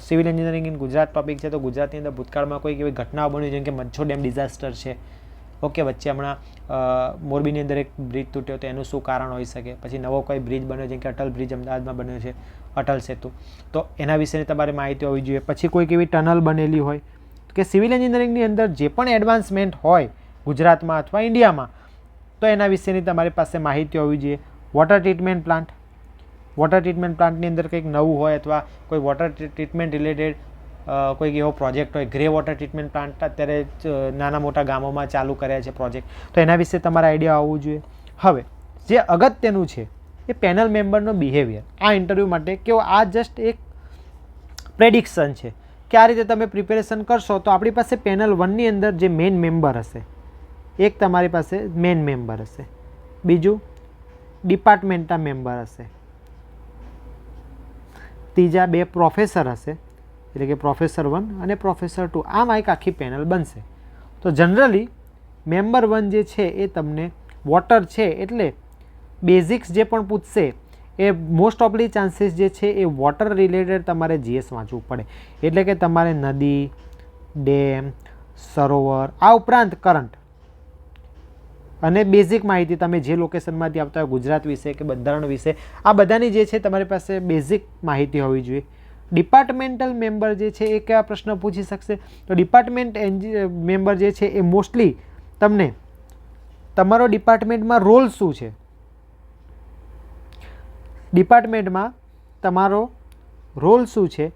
civil engineering in Gujarat topic છે તો ગુજરાતની અંદર ભૂતકાળમાં કોઈક એવી ઘટનાઓ બની જેમ કે મચ્છો ડેમ ડિઝાસ્ટર છે. ઓકે, વચ્ચે હમણાં મોરબીની અંદર એક બ્રિજ તૂટ્યો તો એનું શું કારણ હોઈ શકે? પછી નવો કોઈ બ્રિજ બન્યો જેમ કે અટલ બ્રિજ અમદાવાદમાં બન્યો છે, અટલ સેતુ, તો એના વિશેની તમારે માહિતી હોવી જોઈએ. પછી કોઈક એવી ટનલ બનેલી હોય કે સિવિલ એન્જિનિયરિંગની અંદર જે પણ એડવાન્સમેન્ટ હોય ગુજરાતમાં અથવા ઇન્ડિયામાં તો એના વિશેની તમારી પાસે માહિતી હોવી જોઈએ. વોટર ટ્રીટમેન્ટ પ્લાન્ટની અંદર કંઈક નવું હોય અથવા કોઈ વોટર ટ્રીટમેન્ટ રિલેટેડ કોઈક એવો પ્રોજેક્ટ હોય. ગ્રે વોટર ટ્રીટમેન્ટ પ્લાન્ટ અત્યારે નાના મોટા ગામોમાં ચાલુ કર્યા છે પ્રોજેક્ટ, તો એના વિશે તમારા આઈડિયા હોવું જોઈએ. હવે જે અગત્યનું છે એ પેનલ મેમ્બરનો બિહેવિયર આ ઇન્ટરવ્યૂ માટે કેવો, આ જસ્ટ એક પ્રેડિક્શન છે કે આ રીતે તમે પ્રિપેરેશન કરશો તો આપણી પાસે પેનલ 1ની અંદર જે મેઇન મેમ્બર હશે, એક તમારી પાસે મેઇન મેમ્બર હશે, બીજું ડિપાર્ટમેન્ટના મેમ્બર હશે, ત્રીજા 2 પ્રોફેસર હશે એટલે કે પ્રોફેસર 1 અને પ્રોફેસર 2. આમ એક આખી પેનલ બનશે. તો જનરલી મેમ્બર 1 જે છે એ તમને વોટર છે એટલે બેઝિક્સ જે પણ પૂછશે એ મોસ્ટ ઓફલી ચાન્સીસ જે છે એ વોટર રિલેટેડ તમારે GS વાંચવું પડે. એટલે કે તમારે નદી, ડેમ, સરોવર, આ ઉપરાંત કરંટ અને બેઝિક માહિતી તમે જે લોકેશનમાંથી આવતા હોય ગુજરાત વિશે કે બંધારણ વિશે, આ બધાની જે છે તમારી પાસે બેઝિક માહિતી હોવી જોઈએ. ડિપાર્ટમેન્ટલ મેમ્બર જે છે એ કયા પ્રશ્ન પૂછી શકશે? તો ડિપાર્ટમેન્ટ મેમ્બર જે છે એ મોસ્ટલી તમને તમારો ડિપાર્ટમેન્ટમાં રોલ શું છે, ડિપાર્ટમેન્ટમાં તમારો રોલ શું છે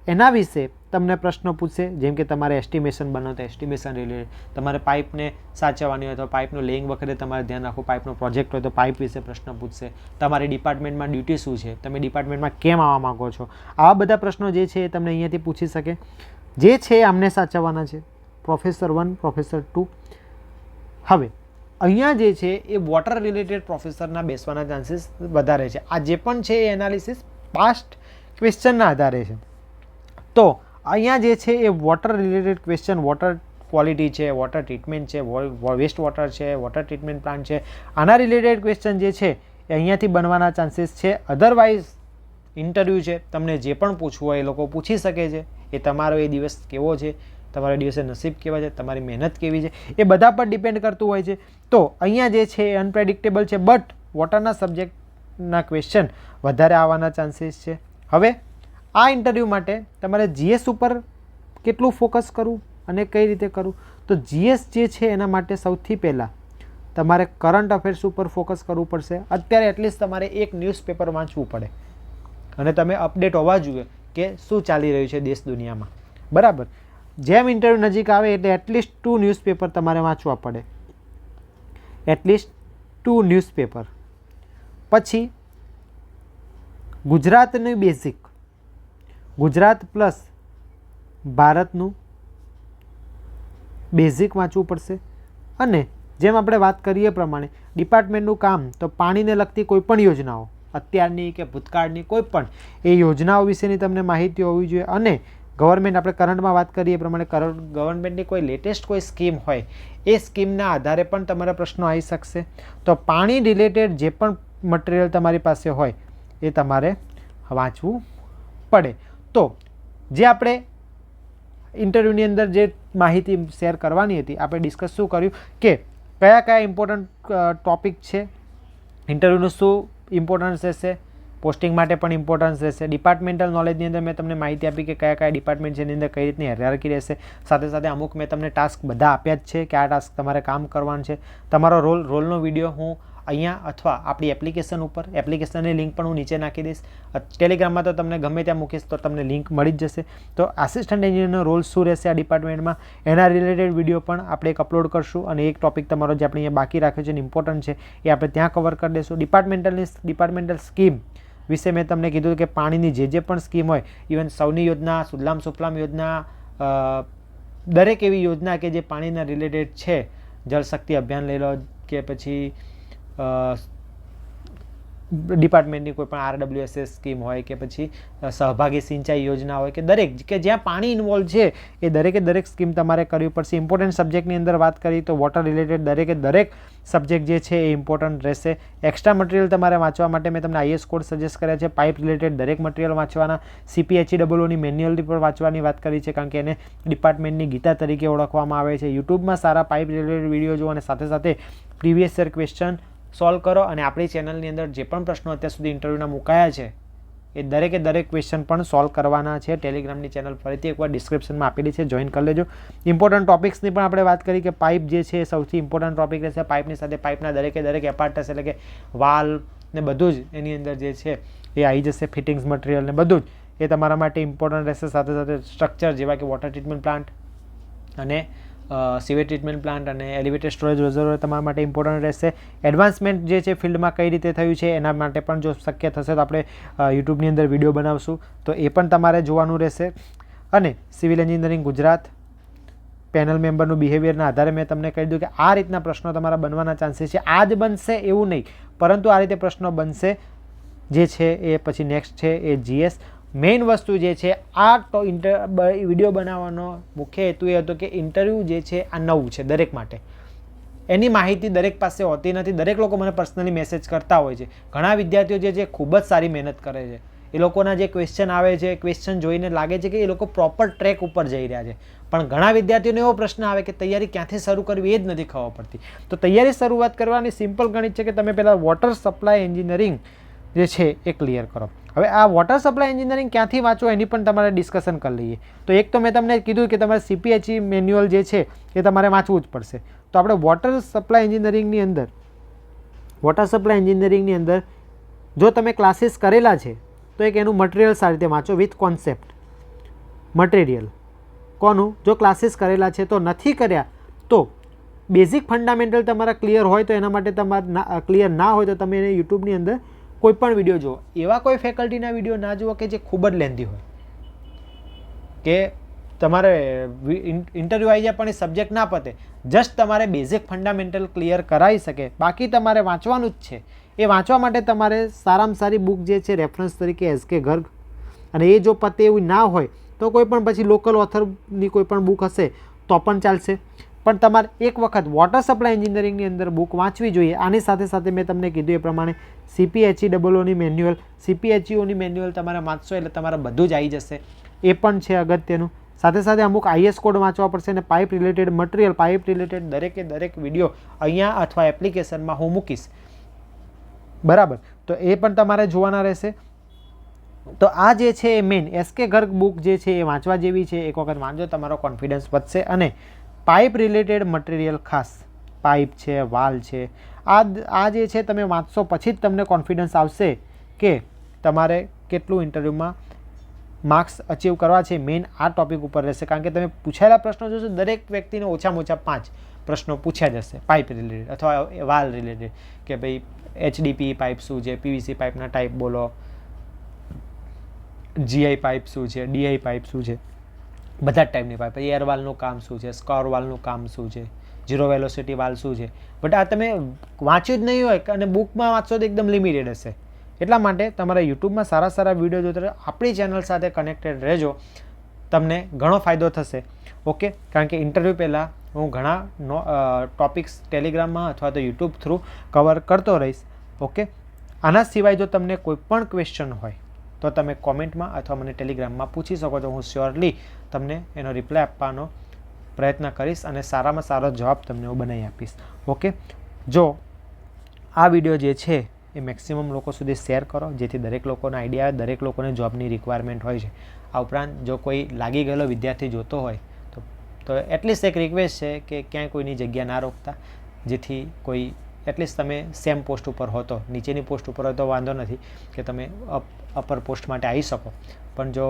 એના વિશે તમને પ્રશ્નો પૂછશે. જેમ કે તમારે એસ્ટિમેશન બનાવો તો એસ્ટિમેશન રિલેટેડ, તમારે પાઇપને સાચવવાની હોય તો પાઇપનું લેઇંગ વખતે તમારે ધ્યાન રાખવું, પાઇપનો પ્રોજેક્ટ હોય તો પાઇપ વિશે પ્રશ્ન પૂછશે. તમારી ડિપાર્ટમેન્ટમાં ડ્યુટી શું છે, તમે ડિપાર્ટમેન્ટમાં કેમ આવવા માગો છો, આવા બધા પ્રશ્નો જે છે એ તમને અહીંયાથી પૂછી શકે. જે છે આમને સાચવવાના છે, પ્રોફેસર 1, પ્રોફેસર 2. હવે અહીંયા જે છે એ વોટર રિલેટેડ પ્રોફેસરના બેસવાના ચાન્સીસ વધારે છે. આ જે પણ છે એ એનાલિસિસ પાસ્ટ ક્વેશ્ચનના આધારે છે. તો અહીંયા જે છે એ water related question, water quality છે, વોટર ટ્રીટમેન્ટ છે, વેસ્ટ વોટર છે, વોટર ટ્રીટમેન્ટ પ્લાન્ટ છે, આના રિલેટેડ ક્વેશ્ચન જે છે એ અહીંયાથી બનવાના ચાન્સીસ છે. અધરવાઇઝ ઇન્ટરવ્યૂ છે, તમને જે પણ પૂછવું હોય એ લોકો પૂછી શકે છે. એ તમારો એ દિવસ કેવો છે, તમારા દિવસે નસીબ કેવા છે, તમારી મહેનત કેવી છે, એ બધા પર ડિપેન્ડ કરતું હોય છે. તો અહીંયા જે છે એ અનપ્રેડિક્ટેબલ છે, બટ વોટરના સબ્જેક્ટના ક્વેશ્ચન વધારે આવવાના ચાન્સીસ છે. હવે આ ઇન્ટરવ્યૂ માટે તમારે GS ઉપર કેટલું ફોકસ કરવું અને કઈ રીતે કરવું? તો GS જે છે એના માટે સૌથી પહેલાં તમારે કરંટ અફેર્સ ઉપર ફોકસ કરવું પડશે. અત્યારે એટલીસ્ટ તમારે એક ન્યૂઝપેપર વાંચવું પડે અને તમે અપડેટ હોવા જોઈએ કે શું ચાલી રહ્યું છે દેશ દુનિયામાં, બરાબર. જેમ ઇન્ટરવ્યૂ નજીક આવે એટલે એટલીસ્ટ 2 ન્યૂઝપેપર તમારે વાંચવા પડે, એટલીસ્ટ 2 ન્યૂઝપેપર. પછી ગુજરાતની બેઝિક, ગુજરાત પ્લસ ભારતનું બેઝિક વાંચવું પડશે. અને જેમ આપણે વાત કરીએ પ્રમાણે ડિપાર્ટમેન્ટનું કામ તો પાણીને લગતી કોઈપણ યોજનાઓ, અત્યારની કે ભૂતકાળની કોઈ પણ એ યોજનાઓ વિશેની તમને માહિતી હોવી જોઈએ. અને ગવર્મેન્ટ આપણે કરંટમાં વાત કરીએ એ પ્રમાણે ગવર્મેન્ટની કોઈ લેટેસ્ટ કોઈ સ્કીમ હોય એ સ્કીમના આધારે પણ તમારા પ્રશ્નો આવી શકશે. તો પાણી રિલેટેડ જે પણ મટીરિયલ તમારી પાસે હોય એ તમારે વાંચવું પડે. તો જે આપણે ઇન્ટરવ્યૂની અંદર જે માહિતી શેર કરવાની હતી આપણે ડિસ્કસ શું કર્યું કે કયા કયા ઇમ્પોર્ટન્ટ ટૉપિક છે, ઇન્ટરવ્યૂનું શું ઇમ્પોર્ટન્સ રહેશે, પોસ્ટિંગ માટે પણ ઇમ્પોર્ટન્સ રહેશે. ડિપાર્ટમેન્ટલ નોલેજની અંદર મેં તમને માહિતી આપી કે કયા કયા ડિપાર્ટમેન્ટ છે એની અંદર કઈ રીતની હાયરાર્કી રહેશે. સાથે સાથે અમુક મેં તમને ટાસ્ક બધા આપ્યા જ છે કે આ ટાસ્ક તમારે કામ કરવાનું છે. તમારો રોલનો વિડીયો હું અહીંયા અથવા આપણી એપ્લિકેશન ઉપર, એપ્લિકેશનની લિંક પણ હું નીચે નાખી દઈશ. ટેલિગ્રામમાં તો તમને ગમે ત્યાં મૂકીશ તો તમને લિંક મળી જ જશે. તો આસિસ્ટન્ટ એન્જિનિયરનો રોલ શું રહેશે આ ડિપાર્ટમેન્ટમાં એના રિલેટેડ વિડીયો પણ આપણે એક અપલોડ કરશું. અને એક ટોપિક તમારો જે આપણે અહીંયા બાકી રાખ્યો છે અને ઇમ્પોર્ટન્ટ છે એ આપણે ત્યાં કવર કરી દઈશું. ડિપાર્ટમેન્ટલ સ્કીમ વિશે મેં તમને કીધું કે પાણીની જે પણ સ્કીમ હોય, ઇવન સૌની યોજના, સુજલામ સુફલામ યોજના, દરેક એવી યોજના કે જે પાણીના રિલેટેડ છે, જળશક્તિ અભિયાન લઈ લો કે પછી ડિપાર્ટમેન્ટની કોઈ પણ RWSS સ્કીમ હોય કે પછી સહભાગી સિંચાઈ યોજના હોય કે દરેક કે જ્યાં પાણી ઇન્વોલ્વ છે એ દરેક સ્કીમ તમારે કરવી પડશે. ઇમ્પોર્ટન્ટ સબ્જેક્ટની અંદર વાત કરી તો વોટર રિલેટેડ દરેક સબ્જેક્ટ જે છે એ ઇમ્પોર્ટન્ટ રહેશે. એક્સ્ટ્રા મટીરિયલ તમારે વાંચવા માટે મેં તમને IS કોડ સજેસ્ટ કર્યા છે. પાઇપ રિલેટેડ દરેક મટીરિયલ વાંચવાના, CPHEOની મેન્યુઅલ પણ વાંચવાની વાત કરી છે કારણ કે એને ડિપાર્ટમેન્ટની ગીતા તરીકે ઓળખવામાં આવે છે. યુટ્યુબમાં સારા પાઇપ રિલેટેડ વિડીયો જુઓ અને સાથે સાથે પ્રીવિયસ યર ક્વેશ્ચન સોલ્વ કરો. અને આપણી ચેનલની અંદર જે પણ પ્રશ્નો અત્યાર સુધી ઇન્ટરવ્યૂના મુકાયા છે એ દરેક ક્વેશ્ચન પણ સોલ્વ કરવાના છે. ટેલિગ્રામની ચેનલ ફરીથી એકવાર ડિસ્ક્રિપ્શનમાં આપેલી છે, જોઈન કરી લેજો. ઇમ્પોર્ટન્ટ ટોપિક્સની પણ આપણે વાત કરી કે પાઇપ જે છે એ સૌથી ઇમ્પોર્ટન્ટ ટોપિક રહેશે. પાઇપની સાથે પાઇપના દરેક એપાર્ટસ એટલે કે વાલ ને બધું જ એની અંદર જે છે એ આવી જશે. ફિટિંગ્સ મટીરિયલ ને બધું જ એ તમારા માટે ઇમ્પોર્ટન્ટ રહેશે. સાથે સાથે સ્ટ્રક્ચર જેવા કે વોટર ટ્રીટમેન્ટ પ્લાન્ટ અને સીવેજ ટ્રીટમેન્ટ પ્લાન્ટ અને એલિવેટેડ સ્ટોરેજ રિઝર્વોયર તમારા માટે ઇમ્પોર્ટન્ટ રહેશે. એડવાન્સમેન્ટ જે છે ફિલ્ડમાં કઈ રીતે થયું છે એના માટે પણ જો શક્ય થશે તો આપણે યુટ્યુબની અંદર વિડીયો બનાવશું તો એ પણ તમારે જોવાનું રહેશે. અને સિવિલ એન્જિનિયરિંગ ગુજરાત પેનલ મેમ્બરનું બિહેવિયરના આધારે મેં તમને કહી દીધું કે આ રીતના પ્રશ્નો તમારા બનવાના ચાન્સીસ છે. આ જ બનશે એવું નહીં, પરંતુ આ રીતે પ્રશ્નો બનશે જે છે એ પછી નેક્સ્ટ છે એ GS. મેઇન વસ્તુ જે છે આ વિડીયો બનાવવાનો મુખ્ય હેતુ એ હતો કે ઇન્ટરવ્યૂ જે છે આ નવું છે દરેક માટે. એની માહિતી દરેક પાસે હોતી નથી. દરેક લોકો મને પર્સનલી મેસેજ કરતા હોય છે. ઘણા વિદ્યાર્થીઓ જે છે ખૂબ જ સારી મહેનત કરે છે. એ લોકોના જે ક્વેશ્ચન આવે છે, ક્વેશ્ચન જોઈને લાગે છે કે એ લોકો પ્રોપર ટ્રેક ઉપર જઈ રહ્યા છે. પણ ઘણા વિદ્યાર્થીઓને એવો પ્રશ્ન આવે કે તૈયારી ક્યાંથી શરૂ કરવી એ જ નથી ખબર પડતી. તો તૈયારી શરૂઆત કરવાની સિમ્પલ ગણિત છે કે તમે પહેલાં વોટર સપ્લાય એન્જિનિયરિંગ જે છે એ ક્લિયર કરો. હવે આ વોટર સપ્લાય એન્જિનિયરિંગ ક્યાંથી વાંચો એની પણ તમારે ડિસ્કશન કરી લઈએ. તો એક તો મેં તમને કીધું કે તમારે CPHE મેન્યુઅલ જે છે એ તમારે વાંચવું જ પડશે. તો આપણે વોટર સપ્લાય એન્જિનિયરિંગની અંદર જો તમે ક્લાસીસ કરેલા છે તો એક એનું મટીરિયલ સારી રીતે વાંચો વિથ કોન્સેપ્ટ. મટીરિયલ કોનું? જો ક્લાસીસ કરેલા છે. તો નથી કર્યા તો બેઝિક ફંડામેન્ટલ તમારા ક્લિયર હોય તો એના માટે તમારે ક્લિયર ના હોય તો તમે એને યુટ્યુબની અંદર કોઈ પણ વિડીયો જુઓ. એવા કોઈ ફેકલ્ટીના વિડીયો ના જુઓ કે જે ખૂબ જ લેન્ધી હોય કે તમારે ઇન્ટરવ્યૂ આવી જાય પણ એ સબ્જેક્ટ ના પતે. જસ્ટ તમારે બેઝિક ફંડામેન્ટલ ક્લિયર કરાવી શકે. બાકી તમારે વાંચવાનું જ છે. એ વાંચવા માટે તમારે સારામાં સારી બુક જે છે રેફરન્સ તરીકે SK ગર્ગ, અને એ જો પતે એવું ના હોય તો કોઈ પણ પછી લોકલ ઓથરની કોઈ પણ બુક હશે તો પણ ચાલશે. પણ તમારે એક વખત વોટર સપ્લાય એન્જિનિયરિંગની અંદર બુક વાંચવી જોઈએ. આની સાથે સાથે મેં તમને કીધું એ પ્રમાણે CPHEOની મેન્યુઅલ, CPHEOની મેન્યુઅલ તમારે વાંચશો એટલે તમારે બધું જ આવી જશે. એ પણ છે અગત્યનું. સાથે સાથે અમુક IS કોડ વાંચવા પડશે અને pipe related material, pipe related દરેક વિડીયો અહીંયા અથવા એપ્લિકેશનમાં હું મૂકીશ. બરાબર, તો એ પણ તમારે જોવાના રહેશે. તો આ જે છે એ મેઇન SK ગર્ગ બુક જે છે એ વાંચવા જેવી છે. એક વખત વાંચો તમારો કોન્ફિડન્સ વધશે. અને પાઇપ રિલેટેડ મટીરિયલ ખાસ પાઇપ છે, વાલ છે, આ જે છે તમે વાંચશો પછી જ તમને કોન્ફિડન્સ આવશે કે તમારે કેટલું ઇન્ટરવ્યૂમાં માર્ક્સ અચીવ કરવા છે. મેઇન આ ટોપિક ઉપર રહેશે કારણ કે તમે પૂછાયેલા પ્રશ્નો જોશો દરેક વ્યક્તિને ઓછામાં ઓછા 5 પ્રશ્નો પૂછ્યા જશે પાઇપ રિલેટેડ અથવા વાલ રિલેટેડ કે ભાઈ HDPE પાઇપ શું છે, PVC પાઇપના ટાઈપ બોલો, GI પાઇપ શું છે, DI પાઇપ શું છે, બધા જ ટાઈપની પાઇપ. એર વાલનું કામ શું છે, સ્કોર વાલનું કામ શું છે, ઝીરો વેલોસિટી વાલ શું છે. બટ આ તમે વાંચ્યું જ નહીં હોય અને બુકમાં વાંચશો તો એકદમ લિમિટેડ હશે. એટલા માટે તમારે યુટ્યુબમાં સારા વિડીયો જોતા આપણી ચેનલ સાથે કનેક્ટેડ રહેજો. તમને ઘણો ફાયદો થશે. ઓકે, કારણ કે ઇન્ટરવ્યૂ પહેલાં હું ઘણા ટોપિક્સ ટેલિગ્રામમાં અથવા તો યુટ્યુબ થ્રુ કવર કરતો રહીશ. ઓકે, આના સિવાય જો તમને કોઈ પણ ક્વેશ્ચન હોય તો તમે કોમેન્ટમાં અથવા મને ટેલિગ્રામમાં પૂછી શકો છો. હું શ્યોરલી તમને એનો રિપ્લાય આપવાનો પ્રયત્ન કરીશ અને સારામાં સારો જવાબ તમને હું બનાવી આપીશ. ઓકે, જો આ વિડીયો જે છે એ મેક્સિમમ લોકો સુધી શેર કરો, જેથી દરેક લોકોને આઈડિયા આવે, દરેક લોકોને જોબની રિક્વાયરમેન્ટ હોય છે. આ ઉપરાંત જો કોઈ લાગી ગયેલો વિદ્યાર્થી જોતો હોય તો એટલીસ્ટ એક રિક્વેસ્ટ છે કે ક્યાંય કોઈની જગ્યા ના રોકતા, જેથી કોઈ એટલીસ્ટ તમે સેમ પોસ્ટ ઉપર હો તો, નીચેની પોસ્ટ ઉપર હોય તો વાંધો નથી કે તમે અપર પોસ્ટ માટે આવી શકો, પણ જો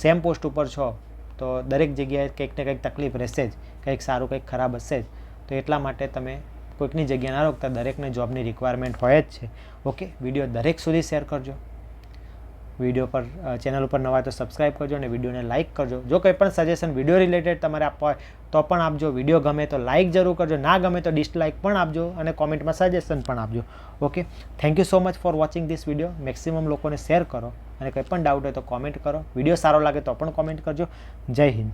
સેમ પોસ્ટ ઉપર છો તો દરેક જગ્યાએ કંઈક ને કંઈક તકલીફ રહેશે જ, કંઈક સારું કંઈક ખરાબ હશે જ. તો એટલા માટે તમે કોઈકની જગ્યા ના રોકતા, દરેકને જોબની રિક્વાયરમેન્ટ હોય જ છે. ઓકે, વિડીયો દરેક સુધી શેર કરજો. વિડીયો પર ચેનલ ઉપર નવા તો સબસ્ક્રાઈબ કરજો અને વિડીયોને લાઇક કરજો. જો કંઈ પણ સજેશન વિડીયો રિલેટેડ તમારે આપવા હોય તો પણ આપજો. વિડીયો ગમે તો લાઇક જરૂર કરજો, ના ગમે તો ડિસલાઇક પણ આપજો અને કોમેન્ટમાં સજેશન પણ આપજો. Okay, thank you so much for watching this video. Maximum લોકોને શેર કરો અને કંઈ પણ ડાઉટ હોય તો કોમેન્ટ કરો. વિડીયો સારો લાગે તો પણ કોમેન્ટ કરજો. જય હિન્દ.